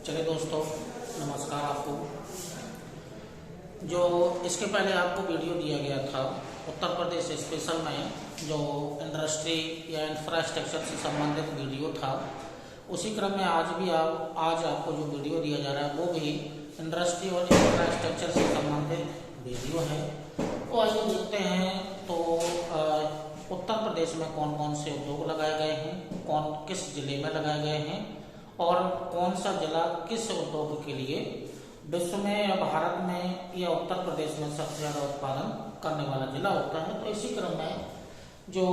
चलिए दोस्तों, नमस्कार। आपको जो इसके पहले आपको वीडियो दिया गया था उत्तर प्रदेश स्पेशल में, जो इंडस्ट्री या इंफ्रास्ट्रक्चर से संबंधित वीडियो था, उसी क्रम में आज आपको जो वीडियो दिया जा रहा है वो भी इंडस्ट्री और इंफ्रास्ट्रक्चर से संबंधित वीडियो है। तो आइए देखते हैं तो उत्तर प्रदेश में कौन कौन से उद्योग लगाए गए हैं, किस जिले में लगाए गए हैं और कौन सा जिला किस उद्योग के लिए विश्व में या भारत में या उत्तर प्रदेश में सबसे ज़्यादा उत्पादन करने वाला जिला होता है। तो इसी क्रम में जो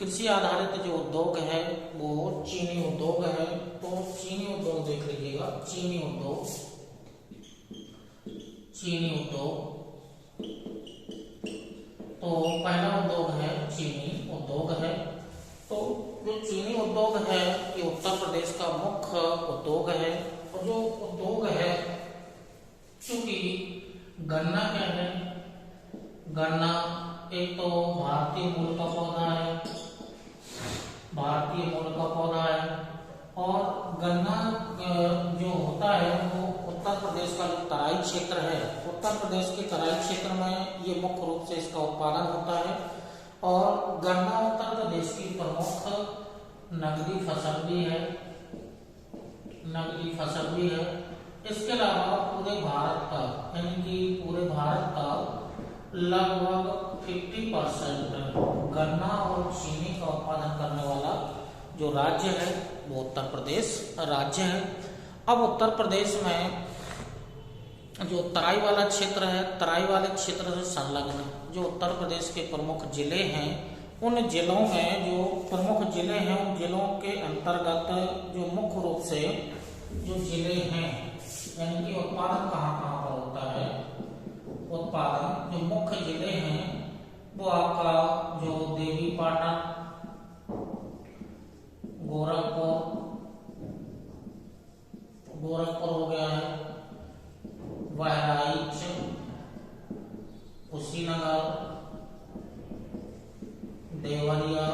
कृषि आधारित जो उद्योग है वो चीनी उद्योग है। तो चीनी उद्योग देख लीजिएगा, चीनी उद्योग तो पहला उद्योग है चीनी उद्योग है। तो जो चीनी उद्योग है ये उत्तर प्रदेश का मुख्य उद्योग है। और जो उद्योग है, चूंकि गन्ना क्या है, गन्ना एक तो भारतीय मूल का पौधा है, और गन्ना जो होता है वो उत्तर प्रदेश का जो तराई क्षेत्र है, उत्तर प्रदेश के तराई क्षेत्र में ये मुख्य रूप से इसका उत्पादन होता है। और गन्ना उत्तर प्रदेश की प्रमुख नगदी फसल भी है। इसके अलावा पूरे भारत का, यानी कि पूरे भारत का लगभग 50% गन्ना और चीनी का उत्पादन करने वाला जो राज्य है वो उत्तर प्रदेश राज्य है। अब उत्तर प्रदेश में जो तराई वाला क्षेत्र है, तराई वाले क्षेत्र से संलग्न जो उत्तर प्रदेश के प्रमुख जिले हैं, उन जिलों में जो प्रमुख जिले हैं उन जिलों के अंतर्गत जो मुख्य रूप से जो जिले हैं, यानी कि उत्पादन कहाँ पर होता है, उत्पादन जो मुख्य जिले हैं वो आपका जो देवी पाटन, गोरखपुर हो गया है, बहराइच, कुशीनगर, देवरिया,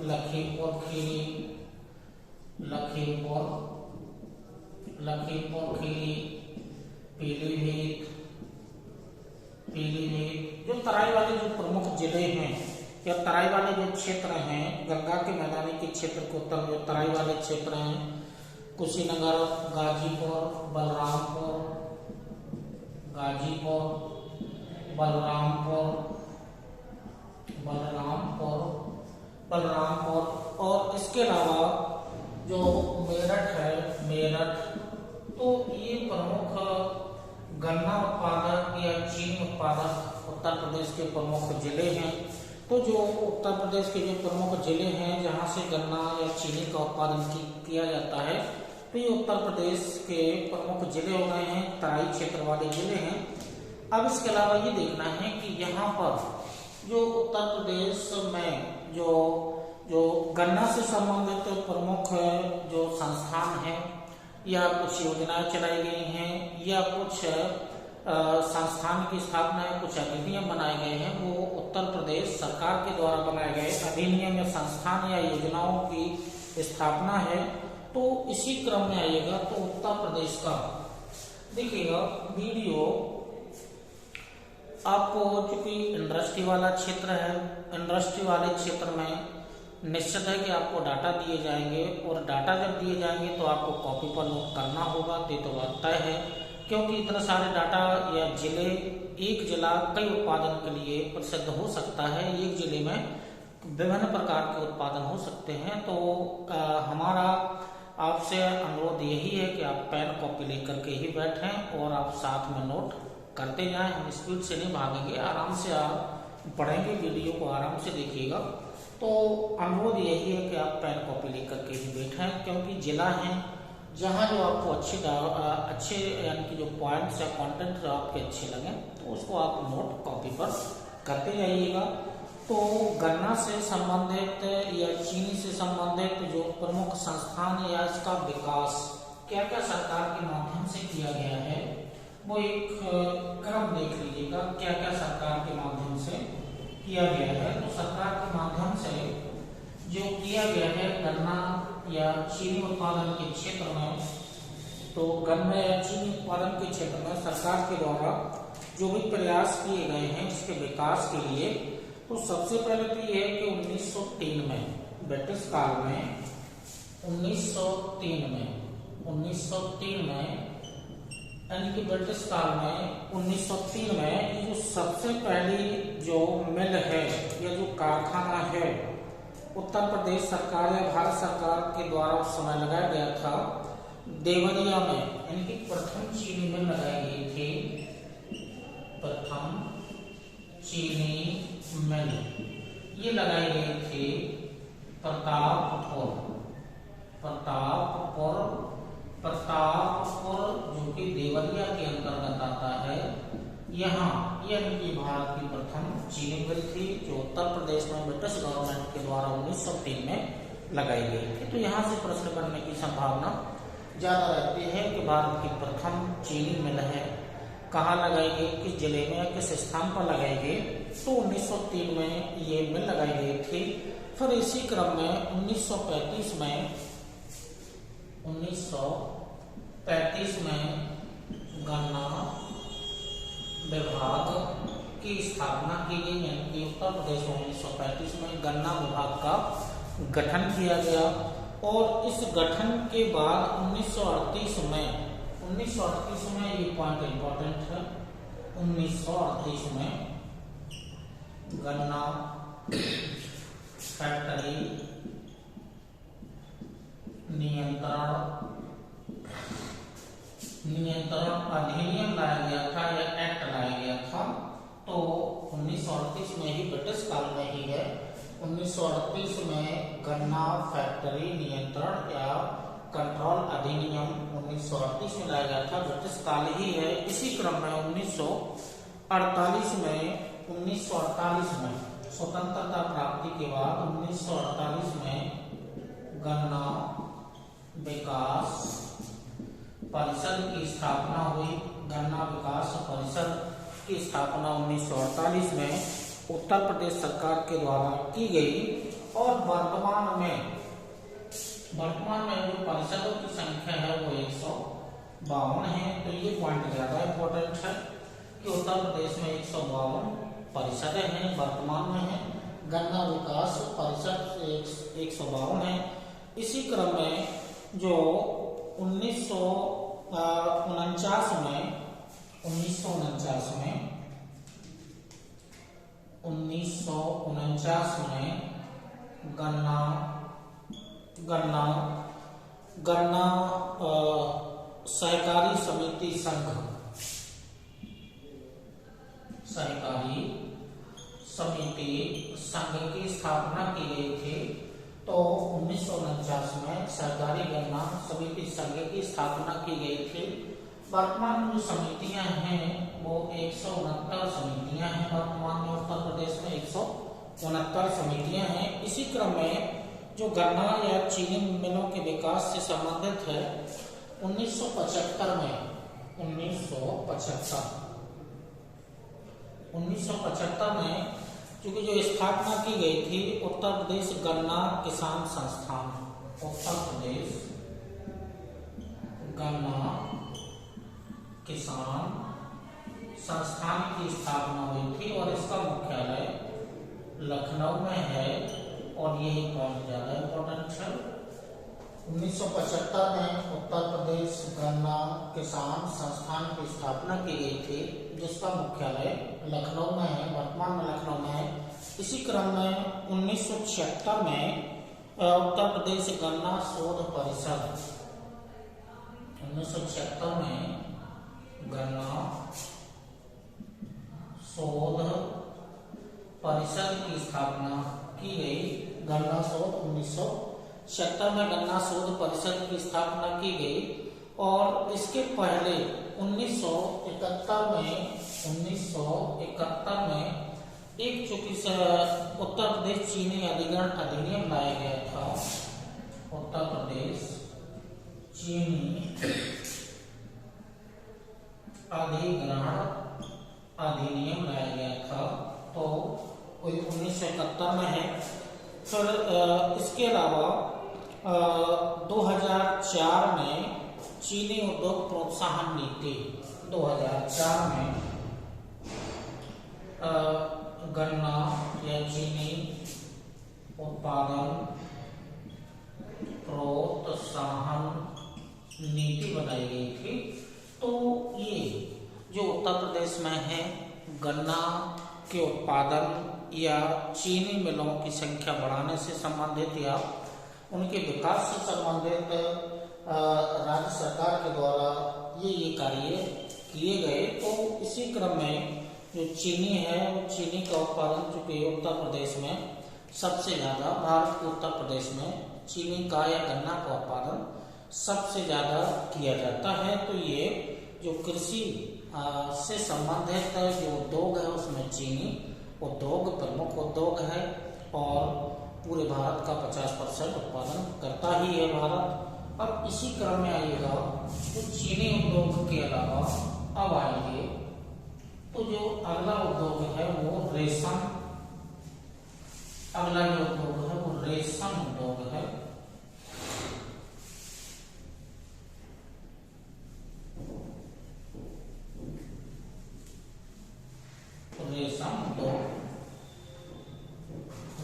लखीमपुर खीरी, पीलीभीत जो तराई वाले जो प्रमुख जिले हैं या तराई वाले जो क्षेत्र हैं, गंगा के मैदानी के क्षेत्र के उत्तर में जो तराई वाले क्षेत्र हैं, कुशीनगर, गाजीपुर, बलरामपुर और इसके अलावा जो मेरठ, तो ये प्रमुख गन्ना उत्पादक या चीनी उत्पादक उत्तर प्रदेश के प्रमुख जिले हैं। तो जो उत्तर प्रदेश के जो प्रमुख जिले हैं जहाँ से गन्ना या चीनी का उत्पादन किया जाता है, तो ये उत्तर प्रदेश के प्रमुख जिले हो गए हैं, तराई क्षेत्र वाले जिले हैं। अब इसके अलावा ये देखना है कि यहाँ पर जो उत्तर प्रदेश में जो गन्ना से संबंधित प्रमुख जो संस्थान हैं या कुछ योजनाएं चलाई गई हैं या कुछ संस्थान की स्थापना है, कुछ अधिनियम बनाए गए हैं, वो उत्तर प्रदेश सरकार के द्वारा बनाए गए अधिनियम या संस्थान या योजनाओं की स्थापना है। तो इसी क्रम में आइएगा तो उत्तर प्रदेश का देखिएगा वीडियो आपको, चूंकि इंडस्ट्री वाला क्षेत्र है, इंडस्ट्री वाले क्षेत्र में निश्चित है कि आपको डाटा दिए जाएंगे और डाटा जब दिए जाएंगे तो आपको कॉपी पर नोट करना होगा। तो बात तय है, क्योंकि इतने सारे डाटा या जिले, एक जिला कई उत्पादन के लिए प्रसिद्ध हो सकता है, एक जिले में विभिन्न प्रकार के उत्पादन हो सकते हैं। तो हमारा आपसे अनुरोध यही है कि आप पेन कॉपी लेकर के ही बैठें और आप साथ में नोट करते जाएं। हम स्पीड से नहीं भागेंगे, आराम से आप पढ़ेंगे, वीडियो को आराम से देखिएगा। तो अनुरोध यही है कि आप पेन कॉपी लेकर के ही बैठें, क्योंकि जिला है जहाँ जो आपको अच्छे यानी कि जो पॉइंट्स या कंटेंट जो आपके अच्छे लगे तो उसको आप नोट कॉपी पर करते जाइएगा। तो गन्ना से संबंधित या चीनी से संबंधित जो प्रमुख संस्थान या इसका विकास क्या क्या सरकार के माध्यम से किया गया है, वो एक क्रम देख लीजिएगा, क्या क्या सरकार के माध्यम से किया गया है। तो सरकार के माध्यम से जो किया गया है, गन्ना या चीनी उत्पादन के क्षेत्र में, तो गन्ना या चीनी उत्पादन के क्षेत्र में सरकार के द्वारा जो भी प्रयास किए गए हैं इसके विकास के लिए, तो सबसे पहले तो ये है कि 1903 में ब्रिटिश काल में 1903 में यानी कि ब्रिटिश काल में 1903 में ये जो सबसे पहली जो मिल है या जो कारखाना है उत्तर प्रदेश सरकार या भारत सरकार के द्वारा उस समय लगाया गया था देवरिया में, यानी कि प्रथम चीनी मिल लगाई गई थी। प्रथम चीनी मिल ये लगाई गई थी प्रतापपुर जो कि देवरिया के अंतर्गत आता है। यहाँ यह भारत की प्रथम चीनी मिल थी जो उत्तर प्रदेश में ब्रिटिश गवर्नमेंट के द्वारा 1903 में लगाई गई थी। तो यहाँ से प्रश्न करने की संभावना ज्यादा रहती है कि भारत की प्रथम चीनी मिल है, कहाँ लगाई गई, किस जिले में या किस स्थान पर लगाई गई, तो 1903 में ये मिल लगाई गई थी। फिर इसी क्रम में 1935 में गन्ना विभाग की स्थापना की गई, यानी कि उत्तर प्रदेश में 1935 में गन्ना विभाग का गठन किया गया। और इस गठन के बाद 1938 में ये पॉइंट इंपॉर्टेंट है, 1938 में गन्ना फैक्ट्री नियंत्रण अधिनियम लाया गया था या एक्ट लाया गया था। तो 1938 में ही ब्रिटिश काल में ही है, 1938 में गन्ना फैक्ट्री नियंत्रण या कंट्रोल अधिनियम 1938 में लाया गया था, ब्रिटिश काल ही है। इसी क्रम में 1948 में स्वतंत्रता प्राप्ति के बाद 1948 में गन्ना विकास परिषद की स्थापना हुई। गन्ना विकास परिषद की स्थापना 1948 में उत्तर प्रदेश सरकार के द्वारा की गई। और वर्तमान में जो परिषदों की संख्या है वो 152 है। तो ये पॉइंट ज्यादा इंपॉर्टेंट है कि उत्तर प्रदेश में 152 परिषदें हैं, वर्तमान में है। गन्ना विकास परिषद 152 है। इसी क्रम में जो 1949 में गन्ना सहकारी समिति संघ की स्थापना की गई थी। तो 1949 में सहकारी गन्ना समिति संघ की स्थापना की गई थी। वर्तमान में जो समितियां हैं वो 169 समितियां हैं। वर्तमान में उत्तर प्रदेश में 169 समितियां हैं। इसी क्रम में जो गन्ना या चीनी मिलों के विकास से संबंधित है 1975 में क्योंकि जो स्थापना की गई थी उत्तर प्रदेश गन्ना किसान संस्थान, उत्तर प्रदेश गन्ना किसान संस्थान की स्थापना हुई थी और इसका मुख्यालय लखनऊ में है। और यही पॉइंट ज्यादा इंपॉर्टेंट है। 1975 में उत्तर प्रदेश गन्ना किसान संस्थान की स्थापना की गई थी जिसका मुख्यालय लखनऊ में है, वर्तमान में लखनऊ में है। इसी क्रम में 1976 में उत्तर प्रदेश गन्ना शोध परिषद 1976 में गन्ना शोध परिषद की स्थापना की गई। गन्ना शोध 1976 में गन्ना शोध परिषद की स्थापना की गई। और इसके पहले 1971 में एक चूंकि उत्तर प्रदेश चीनी अधिग्रहण अधिनियम लाया गया था। उत्तर प्रदेश चीनी अधिग्रहण अधिनियम लाया गया था। तो 1971 में है। फिर इसके अलावा 2004 में चीनी उद्योग प्रोत्साहन नीति 2004 में गन्ना या चीनी उत्पादन प्रोत्साहन नीति बनाई गई थी। तो ये जो उत्तर प्रदेश में है गन्ना के उत्पादन या चीनी मिलों की संख्या बढ़ाने से संबंधित या उनके विकास से संबंधित राज्य सरकार के द्वारा ये कार्य किए गए। तो इसी क्रम में जो चीनी है वो चीनी का उत्पादन चूंकि उत्तर प्रदेश में सबसे ज़्यादा, भारत के उत्तर प्रदेश में चीनी का या गन्ना का उत्पादन सबसे ज़्यादा किया जाता है। तो ये जो कृषि से संबंधित जो उद्योग है उसमें चीनी उद्योग प्रमुख उद्योग है और पूरे भारत का 50% उत्पादन करता ही है भारत। अब इसी क्रम में आइएगा तो चीनी उद्योग के अलावा अब आएंगे तो जो अगला उद्योग है वो रेशम, अगला जो उद्योग है वो रेशम उद्योग है।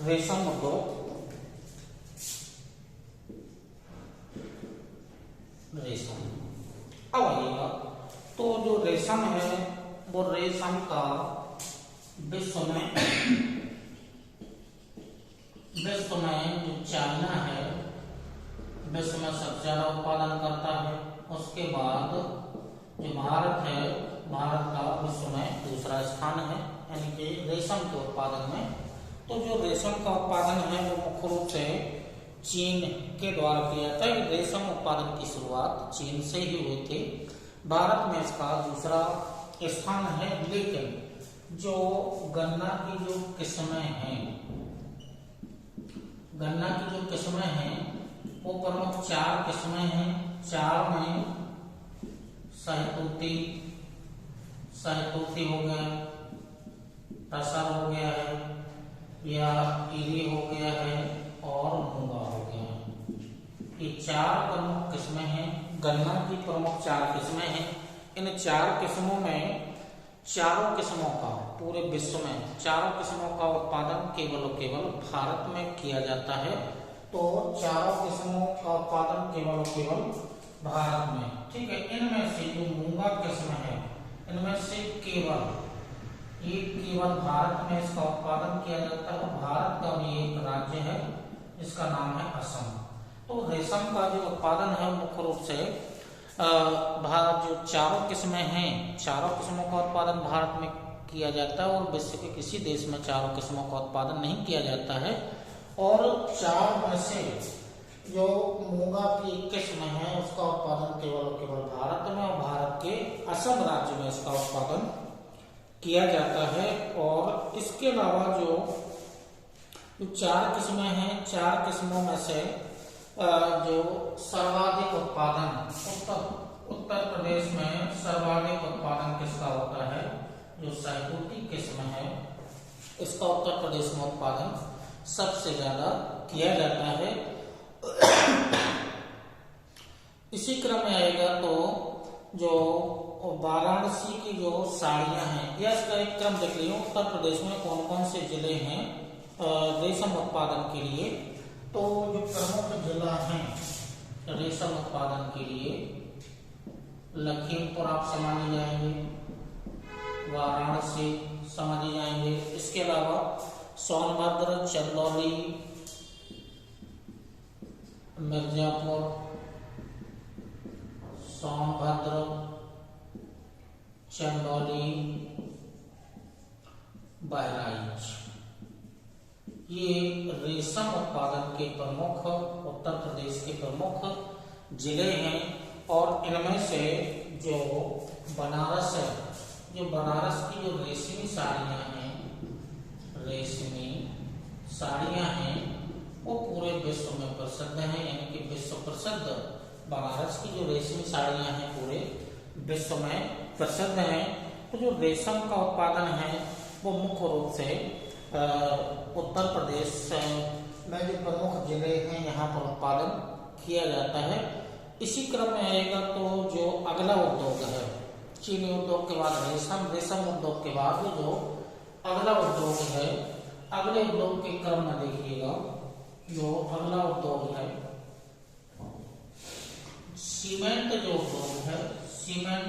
रेशम उद्योग रेशम अब आइएगा तो जो रेशम है वो रेशम का विश्व में जो चाइना है विश्व में सबसे ज्यादा उत्पादन करता है। उसके बाद जो भारत है, भारत का विश्व में दूसरा स्थान है यानी कि रेशम के उत्पादन में। तो जो रेशम का उत्पादन है वो मुख्य रूप से चीन के द्वारा किया जाता है। रेशम उत्पादन की शुरुआत चीन से ही हुई थी। भारत में इसका दूसरा स्थान है, लेकिन जो गन्ना की जो किस्में हैं, गन्ना की जो किस्में हैं वो प्रमुख 4 किस्में हैं। 4 में सहतूती हो गया, टसर हो गया है या इरी हो गया है और मूंगा हो गया है। ये 4 प्रमुख किस्में हैं। गन्ना की प्रमुख 4 किस्में हैं। इन 4 किस्मों में चारों किस्मों का पूरे विश्व में चारों किस्मों का उत्पादन केवल और केवल भारत में किया जाता है। तो चारों किस्मों का उत्पादन केवल और केवल भारत में, ठीक है। इनमें से जो मूंगा किस्म है इनमें से केवल भारत में इसका उत्पादन किया जाता है। भारत का भी एक राज्य है जिसका नाम है असम। तो रेशम का जो उत्पादन है मुख्य रूप से भारत जो चारों किस्में हैं, चारों किस्मों का उत्पादन भारत में किया जाता है और विश्व के किसी देश में चारों किस्मों का उत्पादन नहीं किया जाता है। और 4 में से जो मूंगा की किस्म है उसका उत्पादन केवल भारत में और भारत के असम राज्य में इसका उत्पादन किया जाता है। और इसके अलावा जो 4 किस्में हैं, 4 किस्मों में से जो सर्वाधिक उत्पादन उत्तर प्रदेश में सर्वाधिक उत्पादन किसका होता है, जो सहतूती किस्म है इसका उत्तर प्रदेश में उत्पादन सबसे ज्यादा किया जाता है। इसी क्रम में आएगा तो जो वाराणसी की जो साड़ियां हैं, या इसका एक क्रम देख लीजिए उत्तर प्रदेश में कौन कौन से जिले हैं रेशम उत्पादन के लिए। तो जो प्रमुख जिला हैं रेशम उत्पादन के लिए, लखीमपुर आप समझ जाएंगे, वाराणसी समझ जाएंगे। इसके अलावा सोनभद्र, चंदौली, मिर्जापुर, सोनभद्र, चंदौली, बहराइच, ये रेशम उत्पादन के प्रमुख उत्तर प्रदेश के प्रमुख जिले हैं। और इनमें से जो बनारस है, जो बनारस की जो रेशमी साड़ियां हैं, रेशमी साड़ियां हैं वो पूरे विश्व में प्रसिद्ध हैं, यानी कि विश्व प्रसिद्ध बनारस की जो रेशमी साड़ियां हैं पूरे विश्व में प्रसिद्ध हैं। तो जो रेशम का उत्पादन है वो मुख्य रूप से उत्तर प्रदेश में जो प्रमुख जिले हैं यहाँ पर उत्पादन किया जाता है। इसी क्रम में आएगा तो जो अगला उद्योग है, चीनी उद्योग के बाद रेशम उद्योग के बाद जो अगला उद्योग है, अगले उद्योग के क्रम में देखिएगा जो अगला उद्योग है सीमेंट जो उद्योग है, सीमेंट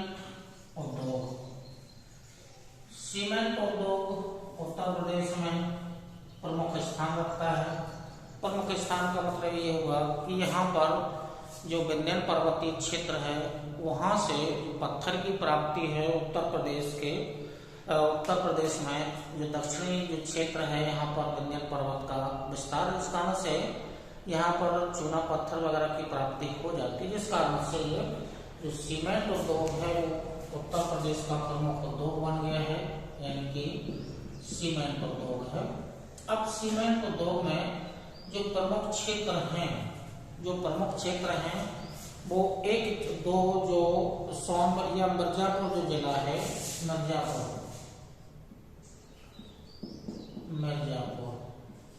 उद्योग उत्तर प्रदेश में प्रमुख स्थान रखता है। प्रमुख स्थान का मतलब ये हुआ कि यहाँ पर जो विंध्य पर्वतीय क्षेत्र है वहाँ से पत्थर की प्राप्ति है। उत्तर प्रदेश में जो दक्षिणी जो क्षेत्र है यहाँ पर विंध्य पर्वत का विस्तार, इस कारण से यहाँ पर चूना पत्थर वगैरह की प्राप्ति हो जाती है, जिस कारण से ये जो सीमेंट उद्योग है वो उत्तर प्रदेश का प्रमुख उद्योग बन गया है, यानी कि सीमेंट उद्योग है। अब सीमेंट उद्योग में जो प्रमुख क्षेत्र हैं वो एक दो जो सोनभद्र या मिर्जापुर जो जिला है,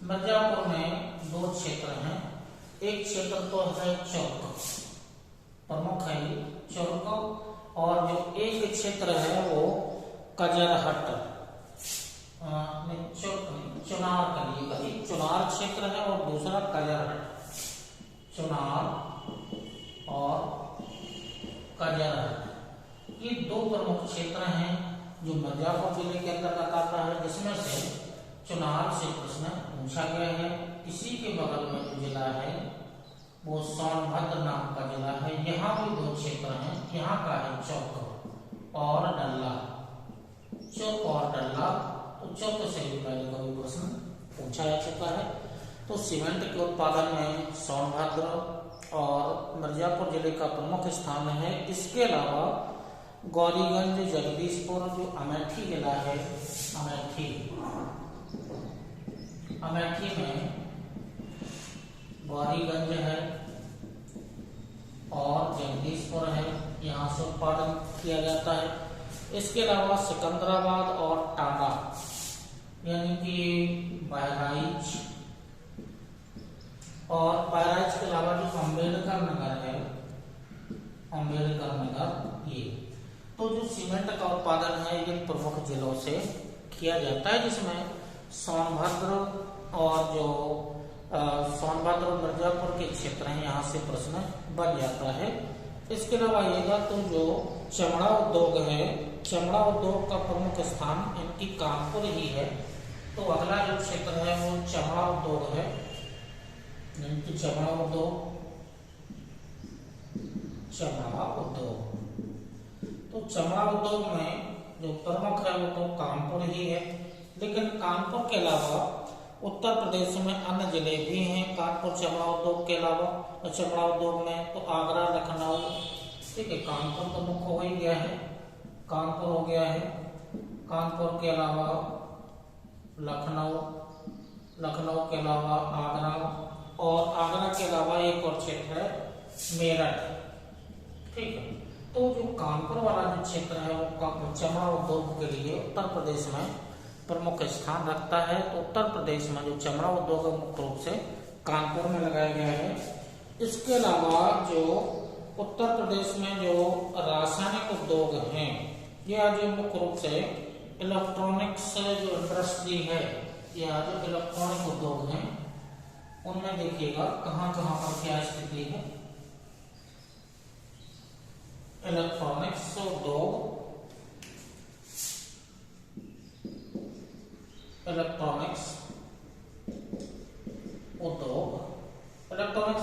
मिर्जापुर में दो क्षेत्र हैं। एक क्षेत्र तो है चौक, प्रमुख है चौक, और जो एक क्षेत्र है वो कजरहट, चुनार क्षेत्र है, और दूसरा कजरहट, चुनार और कजरहट, ये दो प्रमुख क्षेत्र हैं जो मिर्जापुर जिले के अंतर्गत आता है, जिसमें से चुनार से प्रश्न पूछा गया है। इसी के बगल में जो जिला है वो सोनभद्र नाम का जिला है। यहाँ भी दो क्षेत्र हैं, यहाँ का है चौक और डल्ला, तो चौक से भी पहले कभी प्रश्न पूछा जा चुका है। तो सीमेंट के उत्पादन में सोनभद्र और मिर्जापुर जिले का प्रमुख स्थान है। इसके अलावा गौरीगंज, जगदीशपुर जो अमेठी जिला है, अमेठी में गौरीगंज है और जगदीशपुर है, यहाँ से उत्पादन किया जाता है। इसके अलावा सिकंदराबाद और टांडा यानी कि बहराइच, और बहराइच के अलावा जो अम्बेडकर नगर है, ये तो जो सीमेंट का उत्पादन है ये प्रमुख जिलों से किया जाता है, जिसमें सोनभद्र और जो सोनभद्र और मिर्जापुर के क्षेत्र हैं, यहाँ से प्रश्न बन जाता है। इसके अलावा आइएगा तो जो चमड़ा उद्योग है, चमड़ा उद्योग का प्रमुख स्थान इनकी कानपुर ही है। तो अगला जो क्षेत्र है वो चमड़ा उद्योग है, इनकी चमड़ा उद्योग, तो चमड़ा उद्योग में जो प्रमुख है वो तो कानपुर ही है। लेकिन कानपुर के अलावा उत्तर प्रदेश में अन्य जिले भी हैं कानपुर चमड़ा उद्योग के अलावा। चमड़ा उद्योग में तो आगरा, लखनऊ, ठीक है, कानपुर तो मुख्य हो ही गया है, कानपुर हो गया है। कानपुर के अलावा लखनऊ के अलावा आगरा, और आगरा के अलावा एक और क्षेत्र है मेरठ, ठीक है। तो जो कानपुर वाला जो क्षेत्र है वो चमड़ा उद्योग के लिए उत्तर प्रदेश में प्रमुख स्थान रखता है। तो उत्तर प्रदेश में जो चमड़ा उद्योग मुख्य रूप से कानपुर में लगाया गया है। इसके अलावा जो उत्तर प्रदेश में जो रासायनिक उद्योग हैं, या जो मुख्य रूप से इलेक्ट्रॉनिक्स जो इंडस्ट्री है, या जो इलेक्ट्रॉनिक उद्योग हैं, उनमें देखिएगा कहाँ कहाँ पर क्या स्थिति है। इलेक्ट्रॉनिक्स उद्योग, इलेक्ट्रॉनिक्स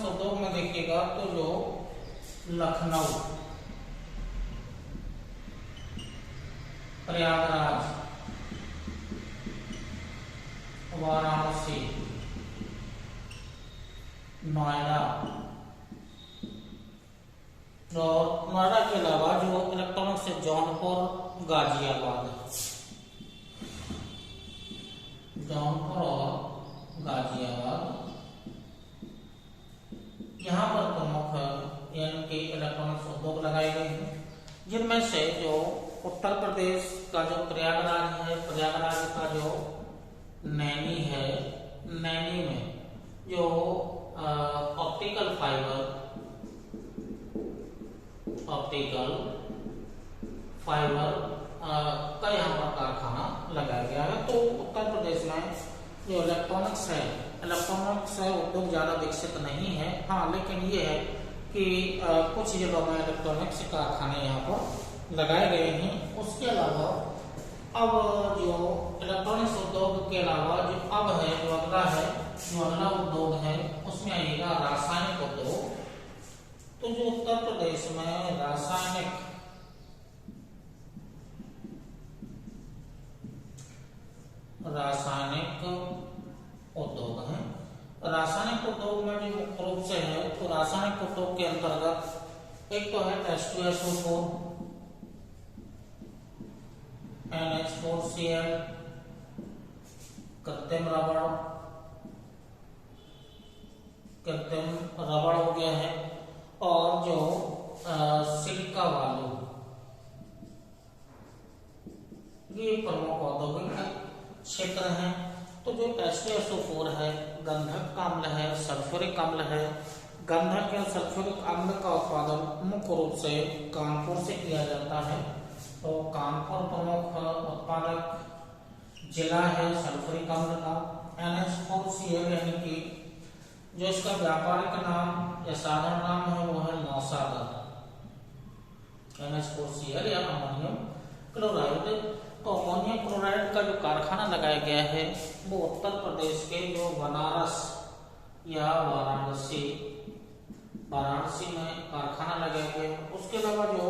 उद्योग में देखिएगा तो जो लखनऊ, प्रयागराज, वाराणसी, नोएडा, और नोएडा के अलावा जो इलेक्ट्रॉनिक्स से जौनपुर, गाजियाबाद, और गाजियाबाद, यहाँ पर प्रमुख यानी कि इलेक्ट्रॉनिक्स उद्योग लगाए गए हैं। जिनमें से जो उत्तर प्रदेश का जो प्रयागराज है, प्रयागराज का जो नैनी है, नैनी में जो ऑप्टिकल फाइबर का यहाँ पर कारखाना लगाया गया है। तो उत्तर प्रदेश में जो इलेक्ट्रॉनिक्स है उद्योग ज़्यादा विकसित नहीं है। हाँ, लेकिन ये है कि कुछ जगहों में इलेक्ट्रॉनिक्स कारखाने यहाँ पर लगाए गए हैं। उसके अलावा अब जो इलेक्ट्रॉनिक्स उद्योग के अलावा जो अब है जो अगला उद्योग है उसमें आएगा रासायनिक उद्योग। तो जो उत्तर प्रदेश में रासायनिक उद्योग है, रासायनिक उद्योग में जो मुख्य रूप से है तो रासायनिक उद्योग के अंतर्गत एक तो है H2SO4, NH4Cl, कृत्रिम रबड़ हो गया है, और जो सिलिका वालू, ये प्रमुख औद्योगिक क्षेत्र हैं। तो जो H2SO4 है गंधक अम्ल है, सल्फ्यूरिक अम्ल है। गंधक या सल्फ्यूरिक अम्ल का उत्पादन मुख्य रूप से कानपुर से किया जाता है। तो कानपुर प्रमुख उत्पादक जिला है सल्फ्यूरिक अम्ल का। NH4Cl यानी कि जो इसका व्यापारिक नाम या साधारण नाम है वो है नौसागर। NH4Cl या अमोनियम क्लोराइड। तो अमोनियम क्लोराइड का जो कारखाना लगाया गया है वो उत्तर प्रदेश के जो बनारस या वाराणसी में कारखाना लगाया गया है। उसके अलावा जो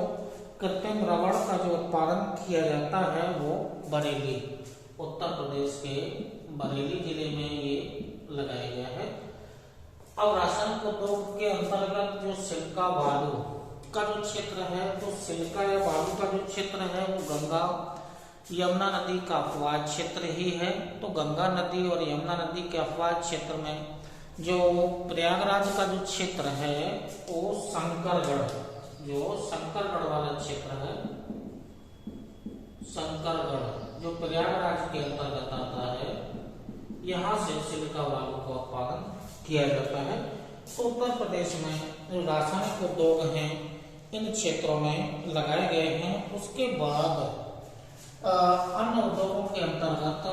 कृत्रिम रबड़ का जो उत्पादन किया जाता है वो बरेली, उत्तर प्रदेश के बरेली जिले में ये लगाया गया है। अब रासायनिक उद्योग के अंतर्गत जो सिलिका बालू का जो क्षेत्र है, तो सिलिका या बालू का जो क्षेत्र है वो गंगा यमुना नदी का अपवाद क्षेत्र ही है। तो गंगा नदी और यमुना नदी के अपवाद क्षेत्र में जो प्रयागराज का जो क्षेत्र है वो शंकरगढ़ वाला क्षेत्र है, शंकरगढ़ जो प्रयागराज के अंतर्गत आता है, यहाँ से सिलिका बालू का उत्पादन किया जाता है। तो उत्तर प्रदेश में जो रासायनिक उद्योग हैं इन क्षेत्रों में लगाए गए हैं। उसके बाद अन्य उद्योगों के अंतर्गत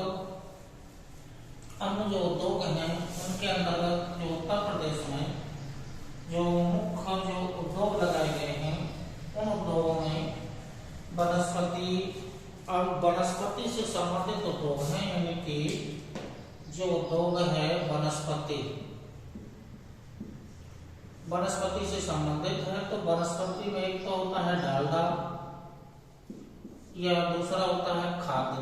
अन्य जो उद्योग हैं उनके अंतर्गत जो उत्तर प्रदेश में जो मुख्य जो उद्योग लगाए गए हैं उन उद्योगों में वनस्पति से संबंधित उद्योग हैं। यानी कि जो उद्योग है वनस्पति से संबंधित है। तो वनस्पति में एक तो होता है डालडा या दूसरा होता है खाद्य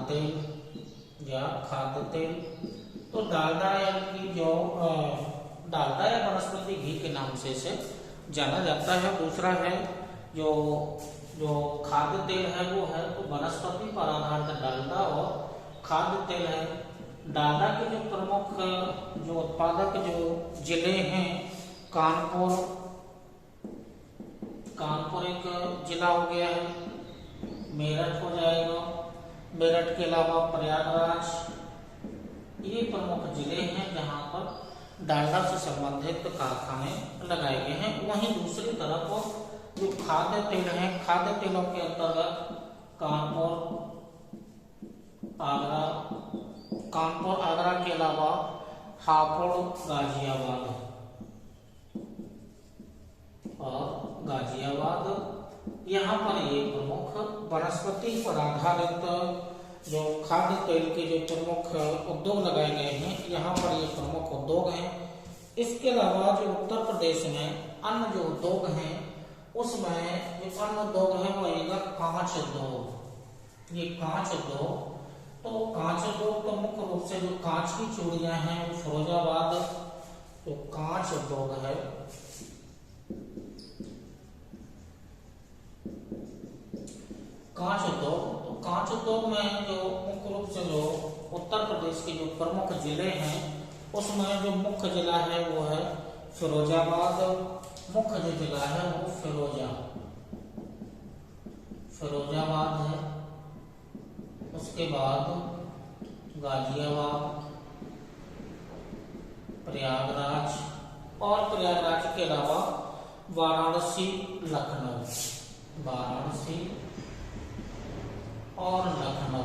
तेल। तो डालडा यानी कि जो डालडा या वनस्पति घी के नाम से इसे जाना जाता है। दूसरा है जो खाद्य तेल है वो है तो वनस्पति पर आधारित डालडा और खाद्य तेल है। डालडा के जो प्रमुख जो उत्पादक जो जिले हैं कानपुर एक जिला हो गया है, मेरठ हो जाएगा, मेरठ के अलावा प्रयागराज, ये प्रमुख जिले हैं जहां पर डालडा से संबंधित कारखाने लगाए गए हैं। वहीं दूसरी तरफ जो खाद्य तेल है, खाद्य तेलों के अंतर्गत कानपुर आगरा के अलावा हापुड़ गाजियाबाद यहाँ पर ये प्रमुख वनस्पति पर आधारित जो खाद्य तेल के जो प्रमुख उद्योग लगाए गए हैं, यहाँ पर ये प्रमुख उद्योग हैं। इसके अलावा जो उत्तर प्रदेश में अन्य जो उद्योग हैं उसमें जो अन्य उद्योग है वो आएगा कांच उद्योग। ये कांच उद्योग, तो कांच उद्योग तो मुख्य रूप से जो कांच की चूड़ियां हैं वो फिरोजाबाद जो कांच उद्योग है, कांच उद्योग में जो मुख्य रूप से जो उत्तर प्रदेश के जो प्रमुख जिले हैं उसमें जो मुख्य जिला है वो है फिरोजाबाद। मुख्य जो जिला है वो फिरोजाबाद है। उसके बाद गाजियाबाद, प्रयागराज, और प्रयागराज के अलावा वाराणसी, लखनऊ, वाराणसी और लखनऊ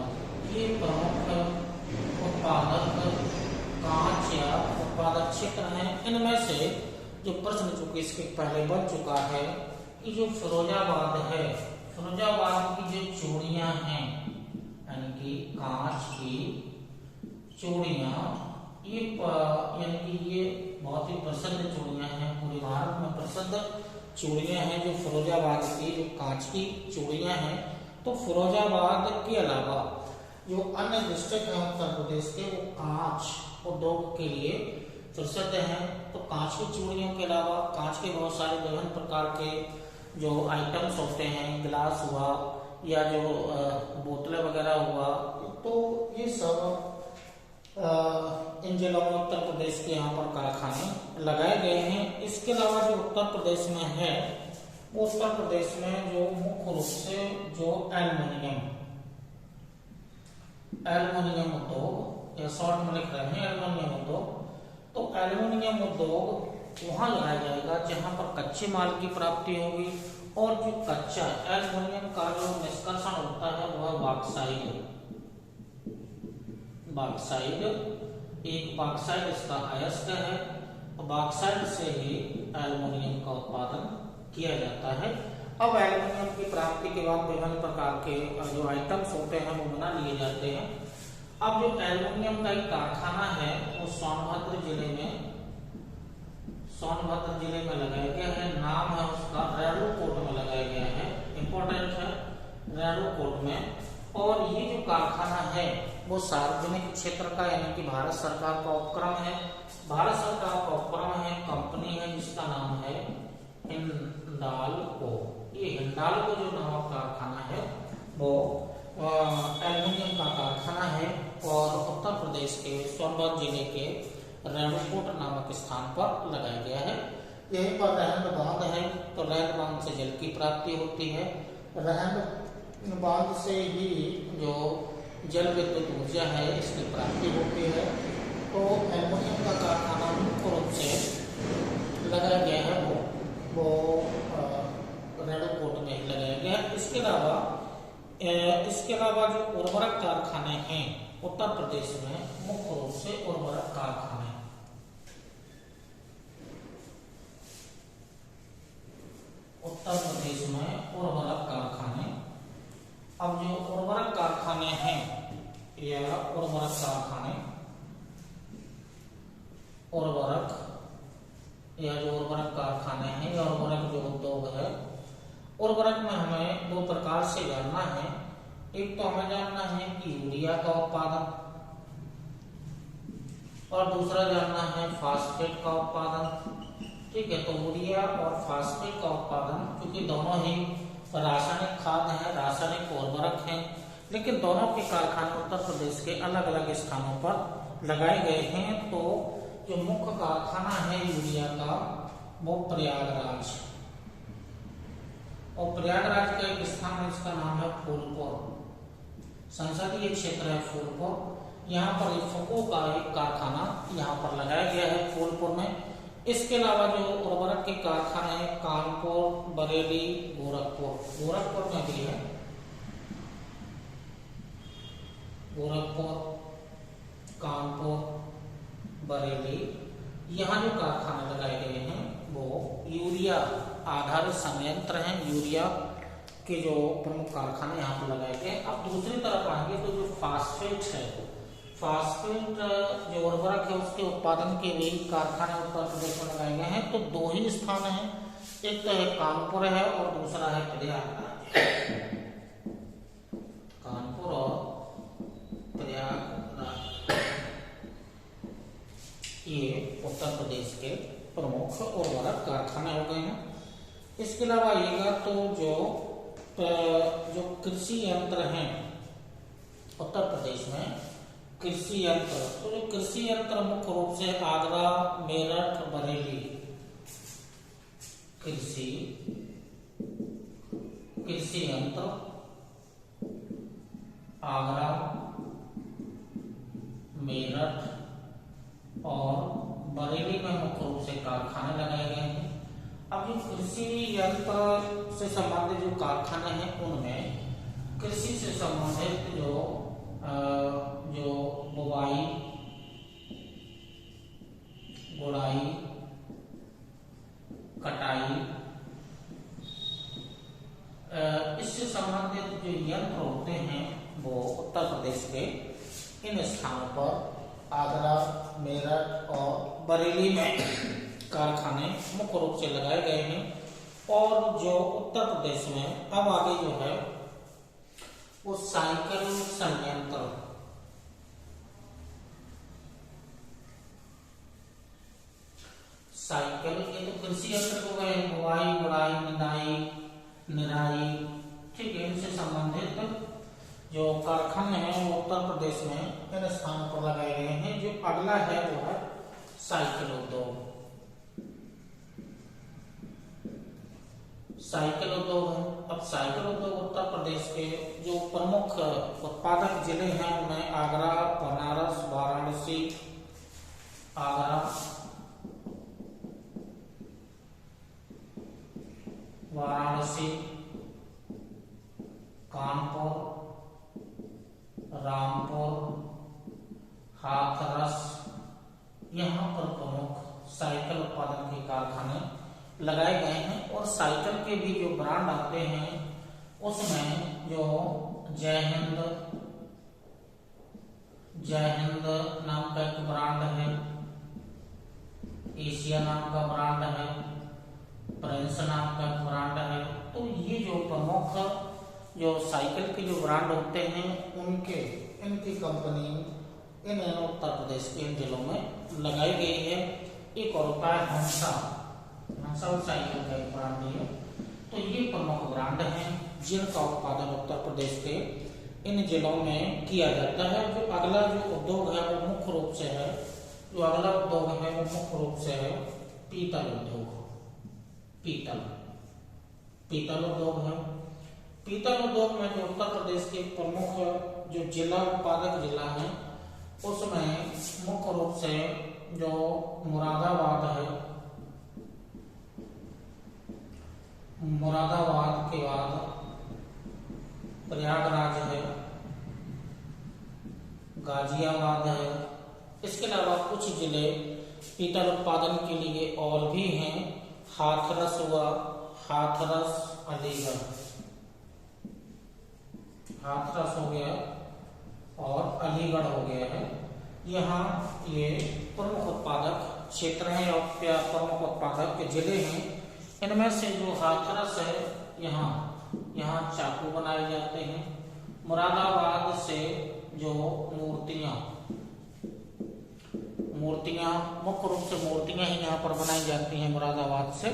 ये प्रमुख उत्पादक कांच या उत्पादक क्षेत्र हैं। इनमें से जो प्रश्न चूंकि इसके पहले बन चुका है कि जो फिरोजाबाद है, फिरोजाबाद की जो चूड़ियां हैं यानी कि कांच की चूड़ियां, ये यानी कि ये बहुत ही प्रसिद्ध चूड़ियां हैं, पूरे भारत में प्रसिद्ध चूड़ियां हैं जो फिरोजाबाद की जो कांच की चूड़ियां हैं। तो फिरोजाबाद के अलावा जो अन्य डिस्ट्रिक्ट हैं उत्तर प्रदेश के, वो कांच उद्योग के लिए प्रसिद्ध हैं। तो कांच की चूड़ियों के अलावा कांच के बहुत सारे विभिन्न प्रकार के जो आइटम्स होते हैं, गिलास हुआ या जो बोतलें वगैरह हुआ, तो ये सब इन जिलों में उत्तर प्रदेश के यहाँ पर कारखाने लगाए गए हैं। इसके अलावा जो उत्तर प्रदेश में है, वो उत्तर प्रदेश में जो मुख्य रूप से जो एल्युमिनियम उद्योग या शॉर्ट में लिख रहे हैं एल्युमिनियम उद्योग, तो एल्युमिनियम उद्योग वहां लगाया जाएगा जहां पर कच्चे माल की प्राप्ति होगी, और जो कच्चा एल्युमिनियम का जो निष्कर्षण होता है वह बॉक्साइड, एक बॉक्साइड इसका अयस्क है, बॉक्साइड से ही एल्युमिनियम का उत्पादन किया जाता है। अब एल्युमिनियम की प्राप्ति के बाद विभिन्न प्रकार के जो आइटम्स होते हैं वो बना लिए जाते हैं। अब जो एल्युमिनियम का एक कारखाना है वो सोनभद्र जिले में लगाया गया है। नाम है उसका रेणुकूट में लगाया गया है, इंपॉर्टेंट है, रेणुकूट में। और ये जो कारखाना है वो सार्वजनिक क्षेत्र का यानी कि भारत सरकार का उपक्रम है। भारत सरकार का उपक्रम है, कंपनी है जिसका नाम है हिंडाल्को। ये हिंडाल्को जो नामक कारखाना है वो एल्युमिनियम का कारखाना है और उत्तर प्रदेश के सोनभद्र जिले के रेणुकूट नामक स्थान पर लगाया गया है। यहीं पर रहंद बांध है, तो रहंद बांध से जल की प्राप्ति होती है। रहंद बांध से ही जो जल विद्युत ऊर्जा है इसकी प्राप्ति होती है। तो एल्युमिनियम का कारखाना मुख्य रूप से लगाया गया है वो रेणुकूट में लगाया गया है। इसके अलावा जो उर्वरक कारखाने हैं उत्तर प्रदेश में, मुख्य रूप से उर्वरक कारखाने, उत्तर प्रदेश में उर्वरक कारखाने। अब जो उर्वरक कारखाने हैं या उर्वरक कारखाने, उर्वरक या जो उर्वरक कारखाने हैं या उर्वरक जो उद्योग है, उर्वरक में हमें दो प्रकार से जानना है। एक तो हमें जानना है कि यूरिया का उत्पादन, और दूसरा जानना है फास्फेट का उत्पादन। ठीक है, तो यूरिया और फास्फेट का उत्पादन, क्योंकि दोनों ही रासायनिक खाद हैं, रासायनिक उर्वरक हैं, लेकिन दोनों के कारखाने उत्तर प्रदेश के अलग अलग स्थानों पर लगाए गए हैं। तो जो मुख्य कारखाना है यूरिया का वो प्रयागराज, और प्रयागराज का एक स्थान है जिसका नाम है फूलपुर, संसदीय क्षेत्र है फूलपुर। यहाँ पर इफ्को का एक कारखाना यहाँ पर लगाया गया है फूलपुर में। इसके अलावा जो उर्वरक के कारखाने हैं कानपुर, बरेली, गोरखपुर में भी है, गोरखपुर, कानपुर, बरेली, यहाँ जो कारखाने लगाए गए हैं वो यूरिया आधारित संयंत्र हैं। यूरिया के जो प्रमुख कारखाने यहाँ पर लगाए गए। अब दूसरी तरफ आएंगे तो जो फास्फेट है, फास्फेट जो उर्वरक है उसके उत्पादन के लिए कारखाने उत्तर प्रदेश में लगाए गए हैं। तो दो ही स्थान हैं, एक तो है कानपुर है और दूसरा है प्रयागराज। कानपुर और प्रयागराज ये उत्तर प्रदेश के प्रमुख उर्वरक कारखाने हो गए हैं। इसके अलावा आइएगा तो जो कृषि यंत्र हैं उत्तर प्रदेश में, कृषि यंत्र, तो जो कृषि यंत्र मुख्य रूप से आगरा, मेरठ, बरेली, कृषि यंत्र आगरा, मेरठ और बरेली में मुख्य रूप से कारखाने लगाए गए हैं। अब जो कृषि यंत्र से संबंधित जो कारखाने हैं उनमें कृषि से संबंधित जो बुवाई, गुड़ाई, कटाई, इससे संबंधित जो यंत्र होते हैं वो उत्तर प्रदेश के इन स्थानों पर आगरा, मेरठ और बरेली में कारखाने मुख्य रूप से लगाए गए हैं। और जो उत्तर प्रदेश में अब आगे जो है वो साइकिल संयंत्र, साइकिल ये तो कृषि यंत्र हो गए, बुवाई, गुड़ाई, निदाई, निराई, ठीक है, इनसे संबंधित जो कारखाने हैं वो उत्तर प्रदेश में इन स्थानों पर लगाए गए हैं। जो अगला है वो है साइकिल उद्योग। साइकिल उद्योग है। अब साइकिल उद्योग उत्तर प्रदेश के जो प्रमुख उत्पादक जिले हैं उनमें आगरा, बनारस, वाराणसी, आगरा, वाराणसी, कानपुर, रामपुर, हाथरस, यहाँ पर प्रमुख साइकिल उत्पादन के कारखाने लगाए गए हैं। और साइकिल के भी जो ब्रांड आते हैं उसमें जो जय हिंद नाम का एक ब्रांड है, एशिया नाम का ब्रांड है, प्रिंस नाम का एक ब्रांड है। तो ये जो प्रमुख जो साइकिल के जो ब्रांड होते हैं इनकी कंपनी इन उत्तर प्रदेश के इन जिलों में लगाई गई है। एक और होता है हंसा साइकिल का एक ब्रांड है। तो ये प्रमुख ब्रांड हैं जिनका उत्पादन उत्तर प्रदेश के इन जिलों में किया जाता है। जो अगला जो उद्योग है वो मुख्य रूप से है, जो अगला उद्योग है वो मुख्य रूप से है पीतल उद्योग। पीतल उद्योग है। पीतल उद्योग में जो उत्तर प्रदेश के प्रमुख जो जिला उत्पादक जिला है उसमें मुख्य रूप से जो मुरादाबाद है, मुरादाबाद के बाद प्रयागराज है, गाजियाबाद है। इसके अलावा कुछ जिले पीतल उत्पादन के लिए और भी हैं। हाथरस हुआ, हाथरस अलीगढ़, हाथरस हो गया और अलीगढ़ हो गया है। यहाँ ये प्रमुख उत्पादक क्षेत्र हैं और प्रमुख उत्पादक के जिले हैं। इनमें से जो हाथरस है यहाँ चाकू बनाए जाते हैं। मुरादाबाद से जो मूर्तियां मुख्य रूप से मूर्तियां ही यहाँ पर बनाई जाती हैं। मुरादाबाद से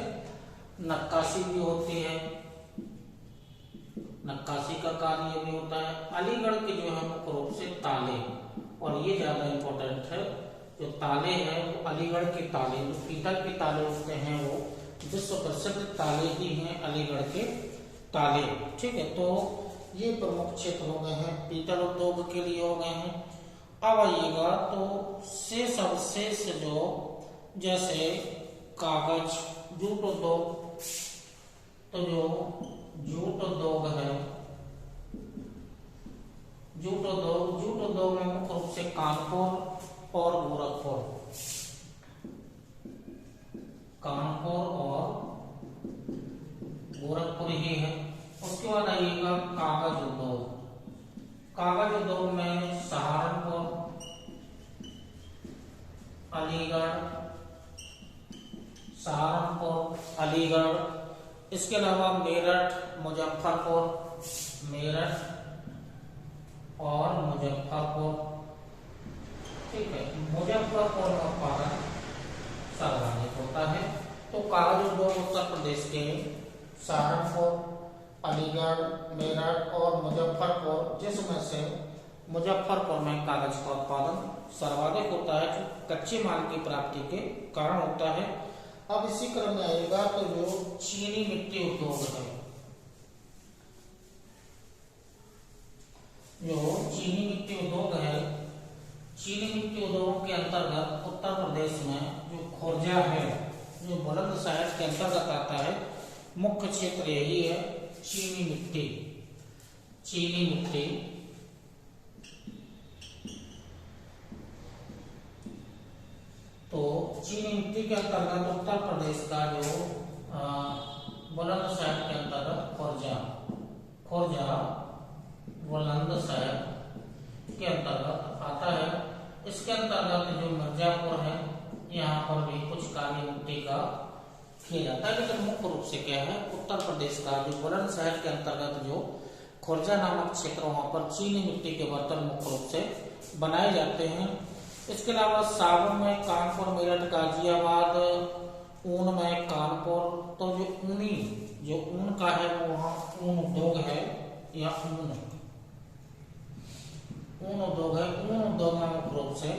नक्काशी भी होती है, नक्काशी का कार्य भी होता है। अलीगढ़ के जो है मुख्य रूप से ताले, और ये ज्यादा इम्पोर्टेंट है, जो ताले हैं वो अलीगढ़ के ताले, जो पीतल के ताले होते हैं वो विश्व प्रसिद्ध ताले ही हैं अलीगढ़ के ताले। ठीक है, तो ये प्रमुख क्षेत्र हो गए हैं, पीतल उद्योग के लिए हो गए हैं। अब आइएगा तो अवशेष जो जैसे कागज, जूट उद्योग, तो जो जूट उद्योग है, जूट उद्योग में मुख्य रूप से कानपुर और गोरखपुर, कानपुर और गोरखपुर ही है। उसके बाद आइएगा कागज उद्योग। कागज उद्योग में सहारनपुर, अलीगढ़, इसके अलावा मेरठ, मुजफ्फरपुर, ठीक है, मुजफ्फरपुर में उत्पादन सर्वाधिक होता है। तो कागज उद्योग उत्तर प्रदेश के सहारनपुर, अलीगढ़, मेरठ और मुजफ्फरपुर, जिसमें से मुजफ्फरपुर में कागज का उत्पादन सर्वाधिक होता है, जो कच्चे माल की प्राप्ति के कारण होता है। अब इसी क्रम में आएगा तो जो चीनी मिट्टी उद्योग है, जो चीनी मिट्टी उद्योग है, चीनी मिट्टी उद्योगों के अंतर्गत उत्तर प्रदेश में जो खुर्जा है जो बुलंदशहर के अंतर्गत आता है, मुख्य क्षेत्र यही है चीनी मिट्टी। चीनी मिट्टी तो चीनी मिट्टी के अंतर्गत उत्तर प्रदेश का जो बुलंदशहर के अंतर्गत खुर्जा बुलंदशहर के अंतर्गत आता है। इसके अंतर्गत जो मिर्जापुर है, यहाँ पर भी कुछ काली मिट्टी का किया जाता है, लेकिन मुख्य रूप से क्या है, उत्तर प्रदेश का जो बुलंदशहर के अंतर्गत जो खुर्जा नामक क्षेत्र, वहां पर चीनी मिट्टी के बर्तन मुख्य रूप से बनाए जाते हैं। इसके अलावा सावन में कानपुर, मेरठ, गाजियाबाद, ऊन में कानपुर, तो जो ऊन का है वो वहाँ ऊन उद्योग है या ऊन उद्योग है। ऊन उद्योग में मुख्य रूप से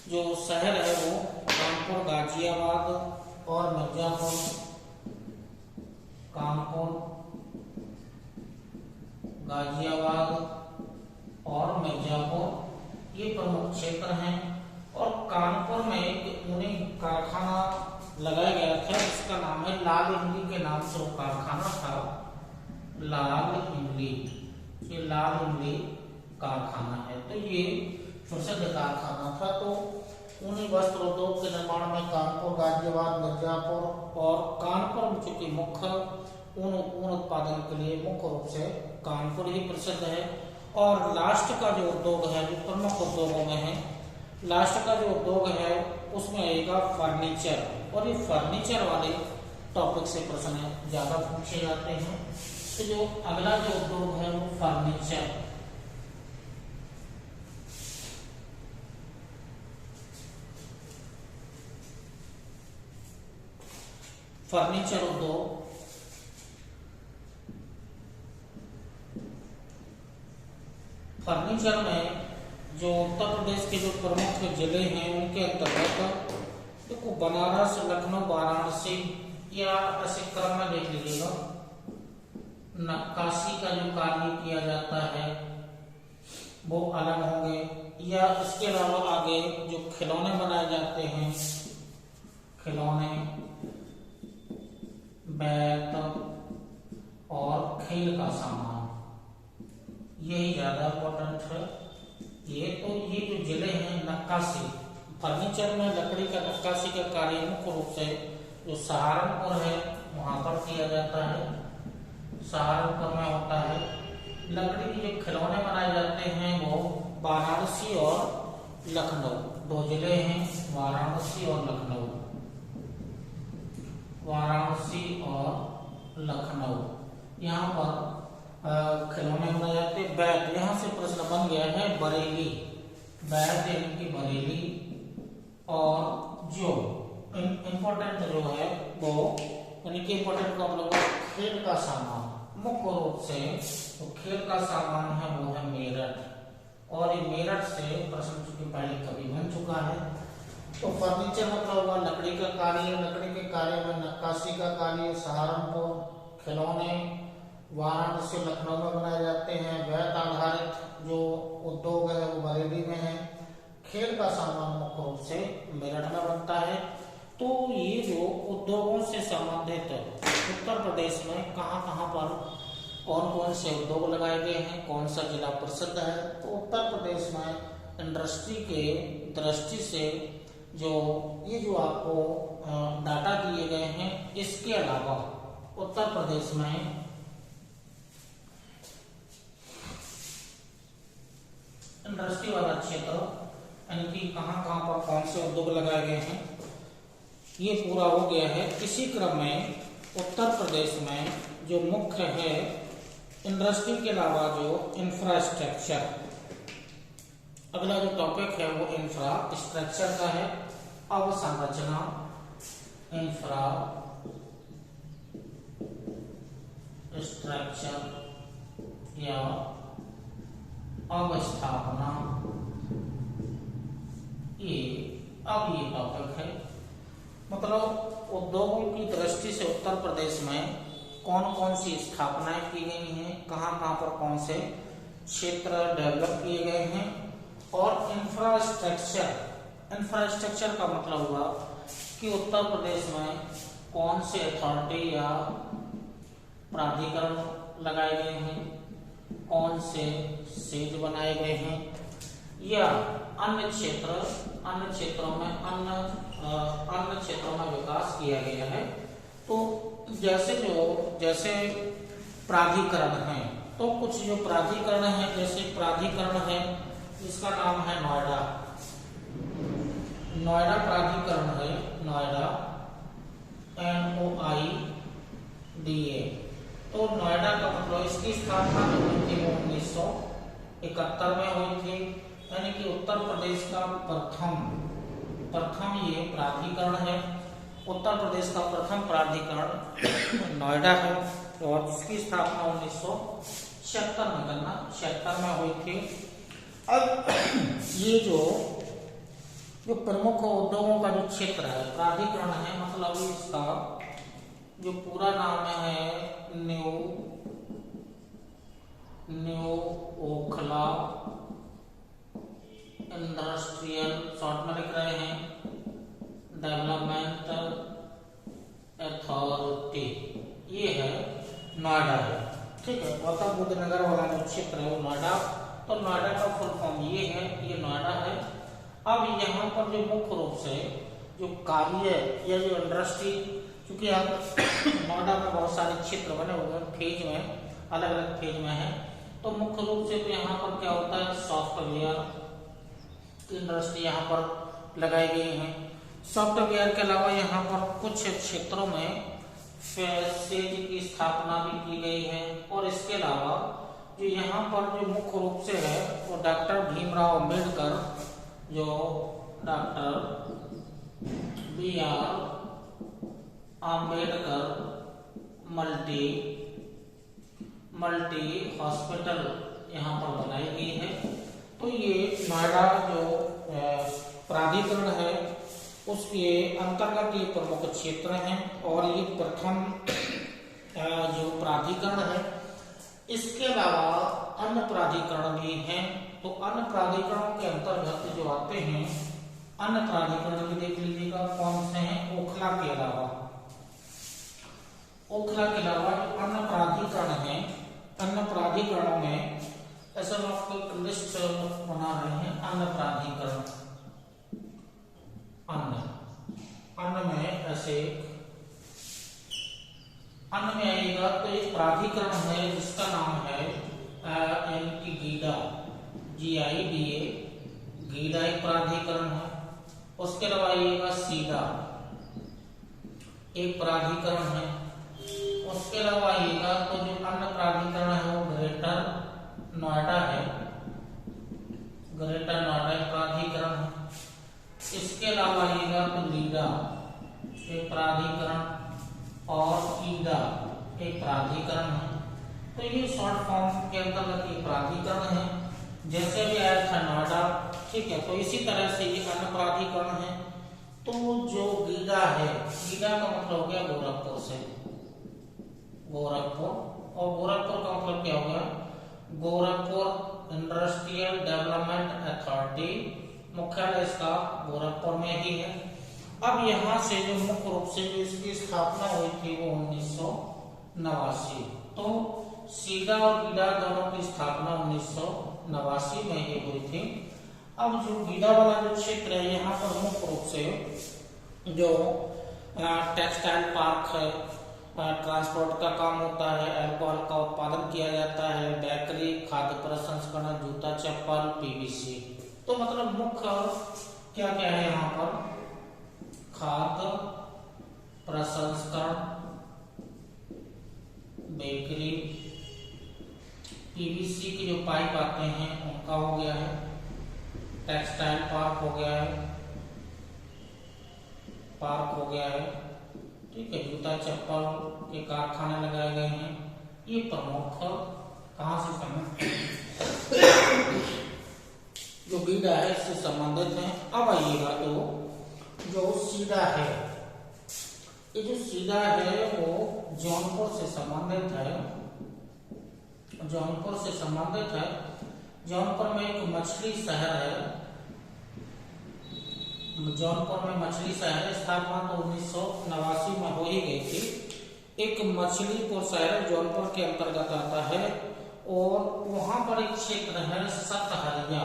जो शहर है वो कानपुर, गाजियाबाद और मिर्जापुर, कानपुर, गाजियाबाद और मिर्जापुर ये प्रमुख क्षेत्र हैं। और कानपुर में एक ऊनी कारखाना लगाया गया था, इसका नाम है लाल इमली के नाम से वो कारखाना था, लाल इमली। ये लाल इमली कारखाना है, तो ये प्रसिद्ध कारखाना था। तो ऊनी वस्त्र उद्योग के निर्माण में कानपुर, गाजियाबाद, मिर्जापुर और कानपुर चूंकि मुख्य ऊन उत्पादन के लिए मुख्य रूप से कानपुर ही प्रसिद्ध है। और लास्ट का जो उद्योग है, जो प्रमुख उद्योगों में है, लास्ट का जो उद्योग है उसमें आएगा फर्नीचर। और ये फर्नीचर वाले टॉपिक से प्रश्न ज्यादा पूछे जाते हैं। तो जो अगला जो उद्योग है वो फर्नीचर उद्योग फर्नीचर में जो उत्तर प्रदेश के जो प्रमुख जिले हैं उनके अंतर्गत देखो बनारस, लखनऊ, वाराणसी, या ऐसे क्रम में देख लीजिएगा। नक्काशी का जो कार्य किया जाता है वो अलग होंगे, या इसके अलावा आगे जो खिलौने बनाए जाते हैं, खिलौने, बैट और खेल का सामान, यही ज्यादा इम्पोर्टेंट है। ये जो जिले हैं, नक्काशी फर्नीचर में लकड़ी का नक्काशी का कार्य मुख्य रूप से जो सहारनपुर है वहां पर किया जाता है, सहारनपुर में होता है। लकड़ी के जो खिलौने बनाए जाते हैं वो वाराणसी और लखनऊ, दो जिले हैं, वाराणसी और लखनऊ, वाराणसी और लखनऊ, यहाँ पर खिलौने बनाए जाते हैं। बैट, यहाँ से प्रश्न बन गया है बरेली, बैट यानी कि बरेली। और जो इम्पोर्टेंट जो है वो यानी कि इम्पोर्टेंट का मतलब खेल का सामान, मुख्य रूप से तो खेल का सामान है वो है मेरठ। और ये मेरठ से प्रश्न चूंकि पहले कभी बन चुका है। तो फर्नीचर मतलब होगा लकड़ी का कार्य, लकड़ी के कार्य में नक्काशी का कार्य सहारनपुर, खिलौने वाराणसी, लखनऊ में बनाए जाते हैं। वैत आधारित जो उद्योग है वो बरेली में है। खेल का सामान मुख्य रूप से मेरठ में बनता है। तो ये जो उद्योगों से संबंधित उत्तर प्रदेश में कहाँ पर कौन कौन से उद्योग लगाए गए हैं, कौन सा जिला प्रसिद्ध है, तो उत्तर प्रदेश में इंडस्ट्री के दृष्टि से जो ये जो आपको डाटा दिए गए हैं, इसके अलावा उत्तर प्रदेश में इंडस्ट्री वाला क्षेत्र यानी कि कहाँ पर कौन से उद्योग लगाए गए हैं ये पूरा हो गया है। इसी क्रम में उत्तर प्रदेश में जो मुख्य है इंडस्ट्री के अलावा जो इंफ्रास्ट्रक्चर, अगला जो टॉपिक है वो इंफ्रास्ट्रक्चर का है। अवसंरचना, इंफ्रास्ट्रक्चर या अवस्थापना, ये टॉपिक है। मतलब उद्योगों की दृष्टि से उत्तर प्रदेश में कौन कौन सी स्थापनाएं की गई हैं, कहाँ पर कौन से क्षेत्र डेवलप किए गए हैं। और इंफ्रास्ट्रक्चर का मतलब हुआ कि उत्तर प्रदेश में कौन से अथॉरिटी या प्राधिकरण लगाए गए हैं, कौन से सेज बनाए गए हैं, या अन्य क्षेत्रों में विकास किया गया है। तो जैसे प्राधिकरण है, तो कुछ जो प्राधिकरण है, जैसे प्राधिकरण है इसका नाम है नोएडा प्राधिकरण है, नोएडा NOIDA। तो नोएडा का मतलब इसकी स्थापना हुई थी 1971 में हुई थी, यानी कि उत्तर प्रदेश का प्रथम ये प्राधिकरण है। उत्तर प्रदेश का प्रथम प्राधिकरण नोएडा है और इसकी स्थापना 1976 में हुई थी। अब ये जो प्रमुख उद्योगों का जो क्षेत्र है, प्राधिकरण है, मतलब इसका जो पूरा नाम है न्यू ओखला इंडस्ट्रियल, शॉर्ट में लिख रहे हैं, डेवलपमेंट अथॉरिटी, ये है नोएडा है। ठीक है, गौतम बुद्ध नगर वाला जो क्षेत्र है वो नोएडा, तो नोएडा का फुल फॉर्म ये है, ये नोएडा है। अब यहाँ पर जो मुख्य रूप से जो कार्य या जो इंडस्ट्री, क्योंकि यहाँ नोएडा में बहुत सारे क्षेत्र बने हुए हैं, फेज में, अलग अलग फेज में है, तो मुख्य रूप से तो यहाँ पर क्या होता है, सॉफ्टवेयर इंडस्ट्री यहाँ पर लगाई गई है। सॉफ्टवेयर के अलावा यहाँ पर कुछ क्षेत्रों में सेज की स्थापना भी की गई है। और इसके अलावा जो यहाँ पर जो मुख्य रूप से है वो डॉक्टर भीमराव अम्बेडकर, जो doctor BR Ambedkar multi hospital यहाँ पर बनाई गई है। तो ये नोएडा जो प्राधिकरण है उसके अंतर्गत ये प्रमुख क्षेत्र हैं और ये प्रथम जो प्राधिकरण है। इसके अलावा अन्य प्राधिकरण भी हैं, तो अन्य प्राधिकरणों के अंतर्गत जो आते हैं, अन्य प्राधिकरण भी देख लीजिएगा कौन से हैं। ओखला के अलावा जो अन्य प्राधिकरण हैं, अन्य प्राधिकरणों में ऐसा हम आपको एक लिस्ट बना रहे हैं। अन्य प्राधिकरण, अन्य में ऐसे अन्य में आएगा तो एक प्राधिकरण है जिसका नाम है गीडा, GIDA, गीडा एक प्राधिकरण है। उसके अलावा आइएगा सीडा, एक प्राधिकरण है। उसके अलावा आइएगा तो जो अन्य प्राधिकरण है वो ग्रेटर नोएडा है, ग्रेटर नोएडा एक प्राधिकरण है। इसके अलावा आइएगा तो लीडा एक प्राधिकरण और ईडा एक प्राधिकरण है। तो ये शॉर्ट फॉर्म के अंतर्गत ये प्राधिकरण है। जैसे भी आया था नोएडा, ठीक है, तो इसी तरह से ये अन्य प्राधिकरण है। तो जो गीडा है, गीडा का मतलब हो गया गोरखपुर से, गोरखपुर, और गोरखपुर का मतलब क्या हो गया, गोरखपुर इंडस्ट्रियल डेवलपमेंट अथॉरिटी, मुख्यालय इसका गोरखपुर में ही है। अब यहाँ से जो मुख्य रूप से जो इसकी स्थापना हुई थी वो 1989, तो सीडा और गीडा दोनों की स्थापना 1989 में ही हुई थी। अब जो गीडा वाला जो क्षेत्र है यहाँ पर मुख्य रूप से जो टेक्सटाइल पार्क है, ट्रांसपोर्ट का काम होता है, अल्कोहल का उत्पादन किया जाता है, बेकरी, खाद्य प्रसंस्करण, जूता चप्पल, PVC। तो मतलब मुख्य क्या क्या है यहाँ पर, खाद्य प्रसंस्करण, बेकरी, PVC की जो पाइप आते हैं उनका हो गया है, टेक्सटाइल पार्क हो गया है, ठीक है, जूता चप्पल के कारखाने लगाए गए हैं। ये प्रमुख कहाँ से संबंधित जो गीडा है इससे संबंधित है। अब आइएगा तो जो सीडा है, ये जो सीडा है वो जौनपुर से संबंधित है, जौनपुर में एक मछली शहर है, जौनपुर में मछली शहर स्थापना तो 1989 में हो ही गई थी। एक मछलीपुर शहर जौनपुर के अंतर्गत आता है और वहां पर एक क्षेत्र है सतहरिया।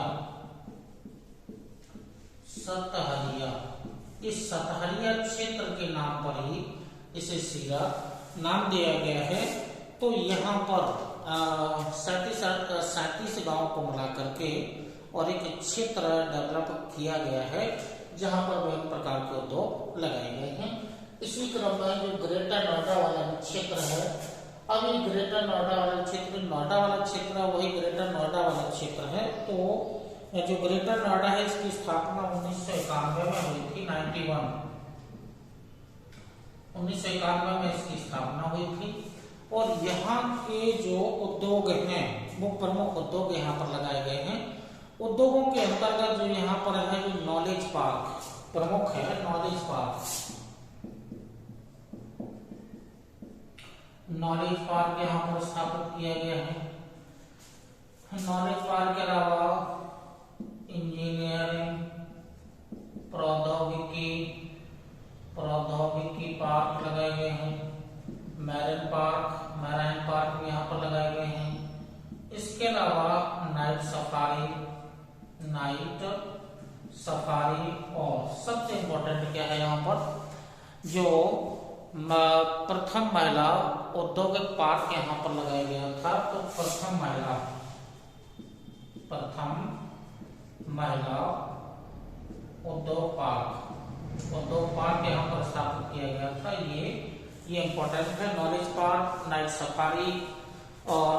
सतहरिया, इस सतहरिया क्षेत्र के नाम पर ही इसे सिरा नाम दिया गया है। तो यहाँ पर 37 गांव को मिला करके और एक क्षेत्र डेवलप किया गया है जहां पर विभिन्न प्रकार के उद्योग लगाए गए हैं। इसी क्रम में जो ग्रेटर नोएडा वाला क्षेत्र है, अब ये ग्रेटर नोएडा वाला क्षेत्र, नोएडा वाला क्षेत्र वही ग्रेटर नोएडा वाला क्षेत्र है। तो जो ग्रेटर नोएडा है इसकी स्थापना 1991 में हुई थी। 1991 में इसकी स्थापना हुई थी और यहाँ के जो उद्योग हैं वो प्रमुख उद्योग यहाँ पर लगाए गए हैं। उद्योगों के अंतर्गत जो यहाँ पर है जो नॉलेज पार्क प्रमुख है, नॉलेज पार्क यहाँ पर स्थापित किया गया है। नॉलेज पार्क के अलावा इंजीनियरिंग प्रौद्योगिकी पार्क लगाए गए हैं। मैराइन पार्क यहाँ पर लगाए गए हैं। इसके अलावा नाइट सफारी और सबसे इम्पोर्टेंट क्या है यहाँ पर जो प्रथम महिला औद्योगिक पार्क यहाँ पर लगाया गया था। तो प्रथम महिला उद्योग पार्क यहाँ पर स्थापित किया गया था। ये इम्पोर्टेंट है। नॉलेज पार्क, नाइट सफारी और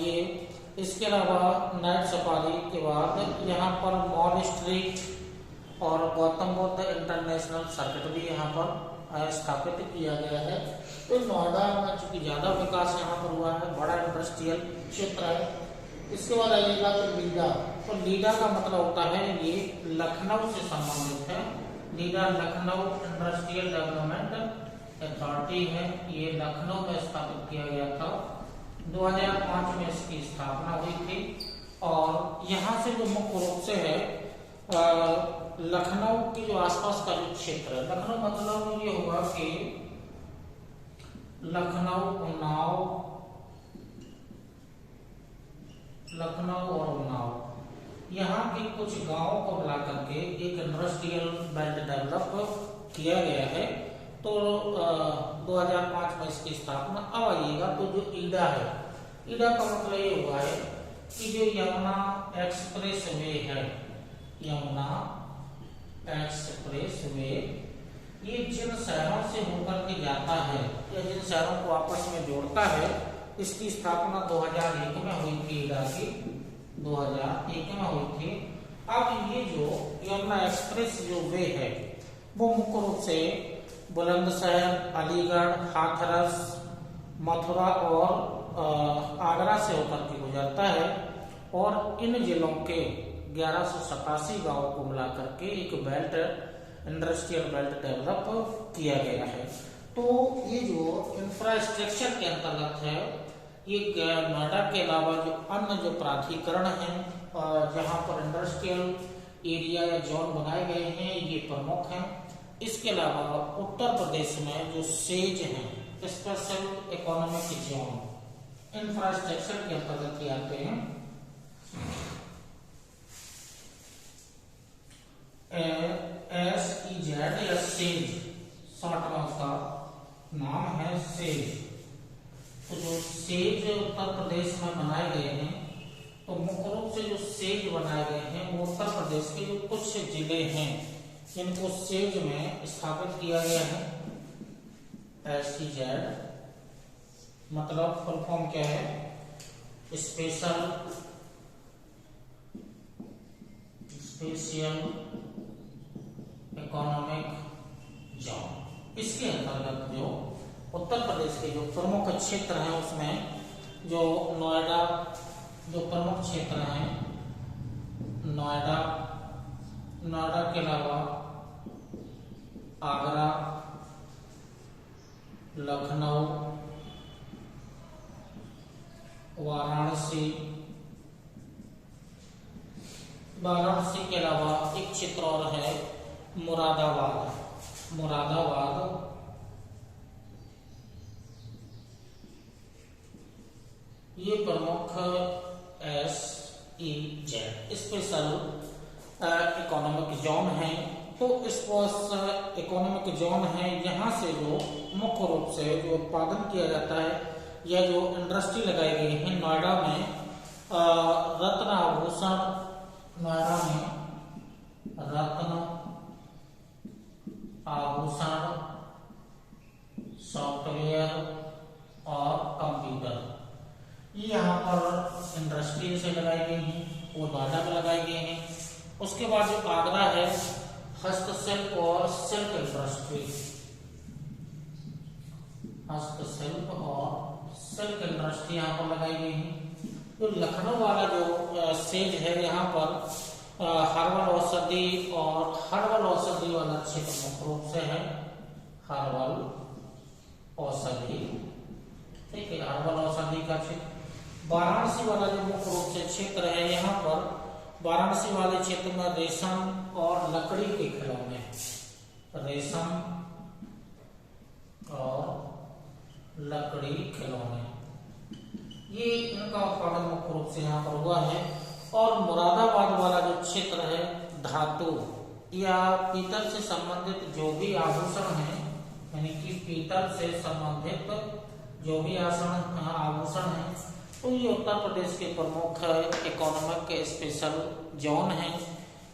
ये इसके अलावा नाइट सफारी के बाद यहाँ पर मॉल स्ट्रीट और गौतम बुद्ध इंटरनेशनल सर्किट भी यहाँ पर स्थापित किया गया है। तो नोएडा में चूंकि ज्यादा विकास यहाँ पर हुआ है, बड़ा इंडस्ट्रियल क्षेत्र है। इसके बाद आइएगा तो लीडा। तो लीडा का मतलब होता है ये लखनऊ से संबंधित है। Leda Lucknow industrial development authority है। ये लखनऊ में स्थापित किया गया था। 2005 में इसकी स्थापना हुई थी और यहाँ से जो मुख्य रूप से है लखनऊ की जो आसपास का जो क्षेत्र है, लखनऊ मतलब ये होगा कि लखनऊ और उन्नाव यहाँ के कुछ गांवों को मिला करके एक इंडस्ट्रियल बेल्ट डेवलप किया गया है। तो 2005 में इसकी स्थापना। अब आइएगा तो जो ईडा है, ईडा का मतलब ये हुआ है कि जो यमुना एक्सप्रेस वे है, यमुना एक्सप्रेस वे ये जिन शहरों से होकर के जाता है या जिन शहरों को आपस में जोड़ता है, इसकी स्थापना 2001 में हुई थी। ईडा की 2001 में हुई थी। अब ये जो यमुना एक्सप्रेस जो वे है वो मुख्य रूप से बुलंदशहर, अलीगढ़, हाथरस, मथुरा और आगरा से होकर के गुजरता है और इन जिलों के 1187 गांवों को मिलाकर के एक इंडस्ट्रियल बेल्ट डेवलप किया गया है। तो ये जो इंफ्रास्ट्रक्चर के अंतर्गत है, ये नोएडा के अलावा जो अन्य जो प्राधिकरण हैं जहां पर इंडस्ट्रियल एरिया या जोन बनाए गए हैं ये प्रमुख हैं। इसके अलावा उत्तर प्रदेश में जो सेज हैं, स्पेशल इकोनॉमिक जोन इंफ्रास्ट्रक्चर के अंतर्गत ही आते हैं। SEZ या सेज शॉर्ट में उसका नाम है सेज। तो जो सेज उत्तर प्रदेश में बनाए गए हैं, तो मुख्य रूप से जो सेज बनाए गए हैं वो उत्तर प्रदेश के जो कुछ जिले हैं जिनको सेज में स्थापित किया गया है। SEZ मतलब फुल फॉर्म क्या है? Special economic zone. इसके अंतर्गत जो उत्तर प्रदेश के जो प्रमुख क्षेत्र हैं उसमें जो नोएडा जो प्रमुख क्षेत्र हैं, नोएडा के अलावा आगरा, लखनऊ, वाराणसी के अलावा एक क्षेत्र और है मुरादाबाद। मुरादाबाद ये प्रमुख SEZ स्पेशल इकोनॉमिक जोन है। तो इस इकोनॉमिक जोन है, यहाँ से जो मुख्य रूप से जो उत्पादन किया जाता है या जो इंडस्ट्री लगाई गई है नोएडा में, रत्न आभूषण, नोएडा में रत्न आभूषण, सॉफ्टवेयर और कंप्यूटर, ये यहाँ पर इंडस्ट्री से लगाई गई हैं, वो नोएडा में लगाई गई हैं। उसके बाद जो आगरा है, हस्तशिल्प और सिल्क इंडस्ट्री, हस्तशिल्प और सिल्क इंडस्ट्री यहाँ पर लगाई गई है। तो लखनऊ वाला जो सेज है, यहाँ पर हर्बल औषधि और हर्बल औषधि वाला क्षेत्र मुख्य रूप से है। हर्बल औषधि, ठीक है, हर्बल औषधि का क्षेत्र। वाराणसी वाला जो मुख्य रूप से क्षेत्र है, यहाँ पर वाराणसी वाले क्षेत्र में रेशम और लकड़ी के खिलौने, रेशम और लकड़ी खिलौने, ये इनका उत्पादन मुख्य रूप से यहाँ पर हुआ है। और मुरादाबाद वाला जो क्षेत्र है, धातु या पीतल से संबंधित जो भी आभूषण है, यानी कि पीतल से संबंधित जो भी आभूषण है, तो ये उत्तर प्रदेश के प्रमुख इकोनॉमिक स्पेशल जोन है।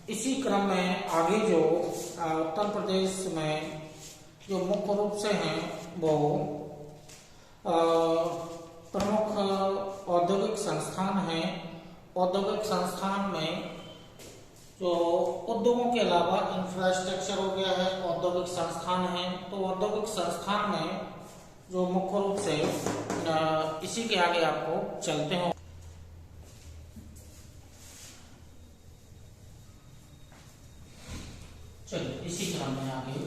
इसी क्रम में आगे जो उत्तर प्रदेश में जो मुख्य रूप से हैं वो प्रमुख औद्योगिक संस्थान हैं। औद्योगिक संस्थान में जो उद्योगों के अलावा इंफ्रास्ट्रक्चर हो गया है, औद्योगिक संस्थान है। तो औद्योगिक संस्थान में जो मुख्य रूप से इसी के आगे आपको चलते हैं। चलिए इसी क्रम में आगे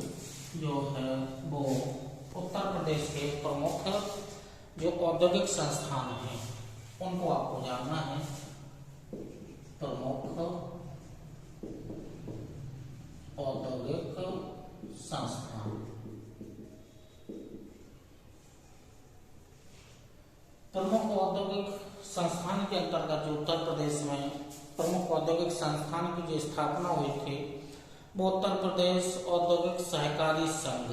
जो है वो उत्तर प्रदेश के प्रमुख जो औद्योगिक संस्थान हैं उनको आपको जानना है। प्रमुख औद्योगिक संस्थान, प्रमुख औद्योगिक संस्थान के अंतर्गत जो उत्तर प्रदेश में प्रमुख औद्योगिक संस्थान की जो स्थापना हुई थी वो उत्तर प्रदेश औद्योगिक सहकारी संघ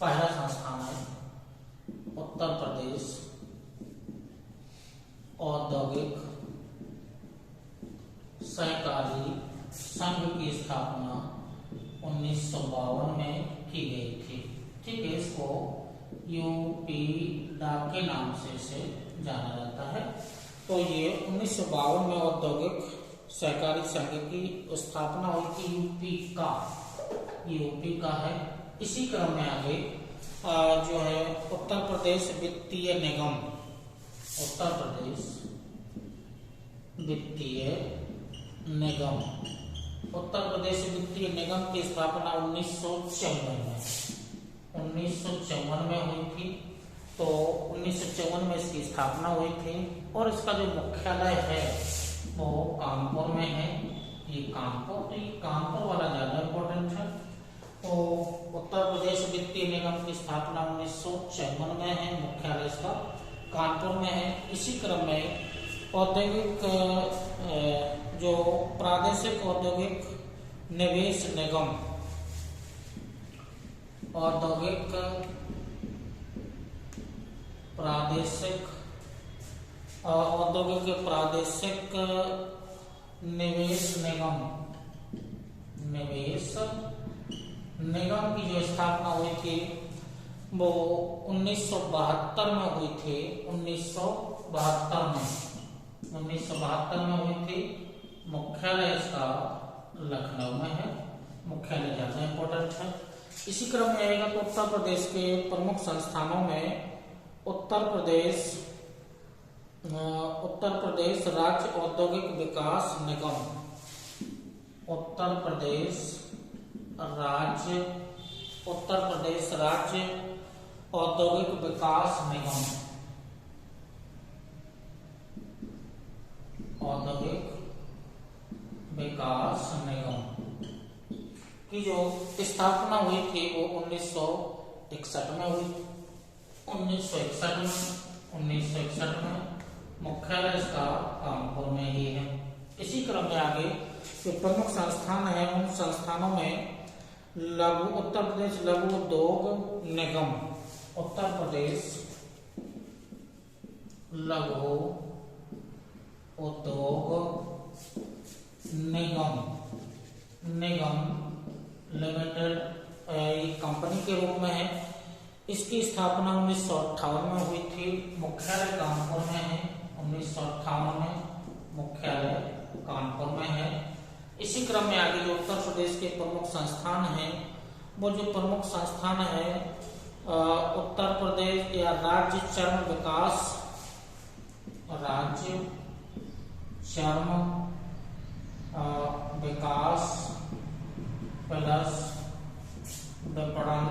पहला संस्थान है। उत्तर प्रदेश औद्योगिक सहकारी संघ की स्थापना 1952 में की गई थी। ठीक है, इसको यूपी डाक के नाम से इसे जाना जाता है। तो ये 1952 में औद्योगिक सहकारी संघ की स्थापना हुई थी। यूपी का है। इसी क्रम में आगे जो है उत्तर प्रदेश वित्तीय निगम, उत्तर प्रदेश वित्तीय निगम, उत्तर प्रदेश वित्तीय निगम की स्थापना 1954 में हुई थी। तो 1954 में इसकी स्थापना हुई थी और इसका जो मुख्यालय है वो कानपुर में है। ये कानपुर, तो ये कानपुर वाला ज्यादा इम्पोर्टेंट है। तो उत्तर प्रदेश वित्तीय निगम की स्थापना 1954 में है, मुख्यालय इसका कानपुर में है। इसी क्रम में औद्योगिक जो प्रादेशिक औद्योगिक निवेश निगम, औद्योगिक प्रादेशिक औद्योगिक प्रादेशिक निवेश निगम, निवेश निगम की जो स्थापना हुई थी वो 1972 में हुई थी। 1972 में हुई थी। मुख्यालय इसका लखनऊ में है, मुख्यालय ज्यादा इंपॉर्टेंट है। इसी क्रम में आएगा तो उत्तर प्रदेश के प्रमुख संस्थानों में उत्तर प्रदेश राज्य औद्योगिक विकास निगम, उत्तर प्रदेश राज्य औद्योगिक विकास निगम, औद्योगिक विकास निगम। की जो स्थापना हुई थी वो 1961 में हुई। 1961 में मुख्यालय इसका कानपुर में ही है। इसी क्रम में आगे जो प्रमुख संस्थान है उन संस्थानों में उत्तर प्रदेश लघु उद्योग निगम, उत्तर प्रदेश लघु उद्योग निगम लिमिटेड कंपनी के रूप में है। इसकी स्थापना 1958 में हुई थी। मुख्यालय कानपुर में है। 1958 में मुख्यालय कानपुर में है। इसी क्रम में आगे जो उत्तर प्रदेश के प्रमुख संस्थान हैं, वो जो प्रमुख संस्थान है उत्तर प्रदेश या राज्य चर्म विकास प्लस विपणन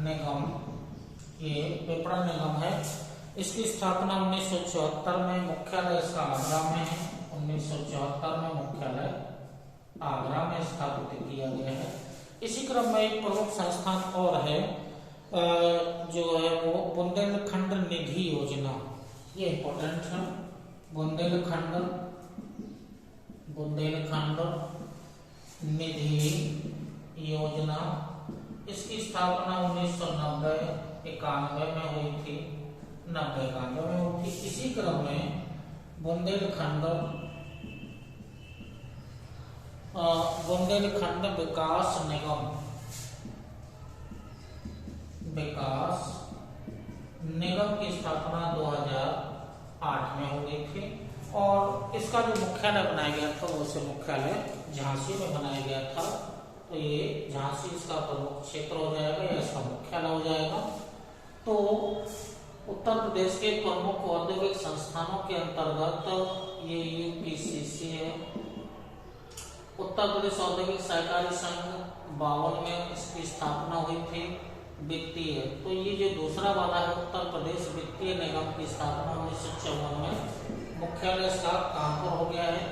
निगम, ये विपणन निगम है। इसकी स्थापना 1974 में, मुख्यालय इसका आगरा में है। 1974 में मुख्यालय आगरा में स्थापित किया गया है। इसी क्रम में एक प्रमुख संस्थान और है जो है वो बुंदेलखंड निधि योजना, ये इंपॉर्टेंट है। बुंदेलखंड निधि योजना, इसकी स्थापना 1990-91 में हुई थी। 90-91 में हुई थी। इसी क्रम में बुंदेलखंड विकास निगम की स्थापना 2008 में हो गई थी। और इसका जो मुख्यालय बनाया गया था वो उसे मुख्यालय झांसी में बनाया गया था। तो ये झांसी इसका प्रमुख क्षेत्र हो जाएगा या इसका मुख्यालय हो जाएगा। तो उत्तर प्रदेश के प्रमुख औद्योगिक संस्थानों के अंतर्गत ये यूपीसीसी है। उत्तर प्रदेश औद्योगिक सहकारी संघ 52 में इसकी स्थापना हुई थी। वित्तीय, तो ये जो दूसरा वाला है उत्तर प्रदेश वित्तीय निगम की स्थापना 1954 में, मुख्यालय इसका कानपुर हो गया है।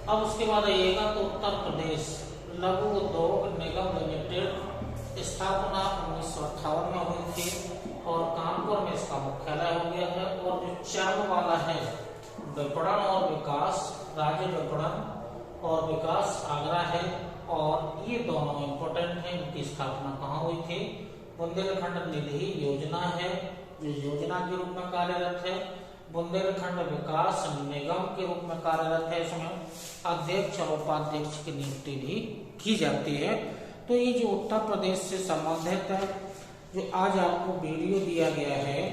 अब उसके बाद आइएगा तो उत्तर प्रदेश लघु उद्योग निगम लिमिटेड, स्थापना 1958 में हुई थी और कानपुर में इसका मुख्यालय हो गया है। और जो चर्म वाला है विपणन और विकास, राज्य विपणन और विकास आगरा है। और ये दोनों इंपोर्टेंट है। इनकी स्थापना कहाँ हुई थी? बुंदेलखंड निधि योजना है जो योजना के रूप में कार्यरत है। बुंदेलखंड विकास निगम के रूप में कार्यरत है। इसमें अध्यक्ष और उपाध्यक्ष की नियुक्ति भी की जाती है। तो ये जो उत्तर प्रदेश से संबंधित है, जो आज आपको वीडियो दिया गया है,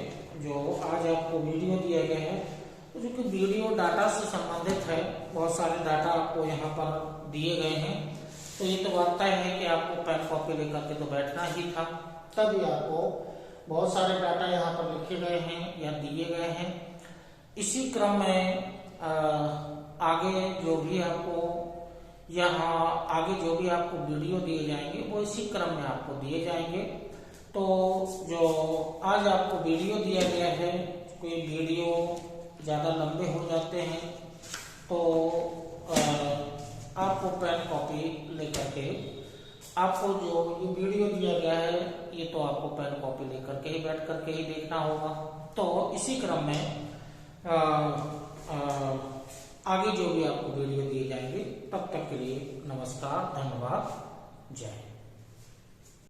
तो जो कि वीडियो डाटा से संबंधित है, बहुत सारे डाटा आपको यहाँ पर दिए गए हैं। तो ये तो वार्ता है कि आपको पेन कॉपी लेकर के तो बैठना ही था, तभी आपको बहुत सारे डाटा यहाँ पर लिखे गए हैं या दिए गए हैं। इसी क्रम में आगे जो भी आपको वीडियो दिए जाएंगे वो इसी क्रम में आपको दिए जाएंगे। तो जो आज आपको वीडियो दिया गया है, कोई वीडियो ज़्यादा लंबे हो जाते हैं तो आपको पेन कॉपी लेकर के, आपको जो ये वीडियो दिया गया है ये तो आपको पेन कॉपी लेकर के ही बैठ करके ही देखना होगा। तो इसी क्रम में आगे जो भी आपको वीडियो दिए जाएंगे, तब तक के लिए नमस्कार, धन्यवाद, जय।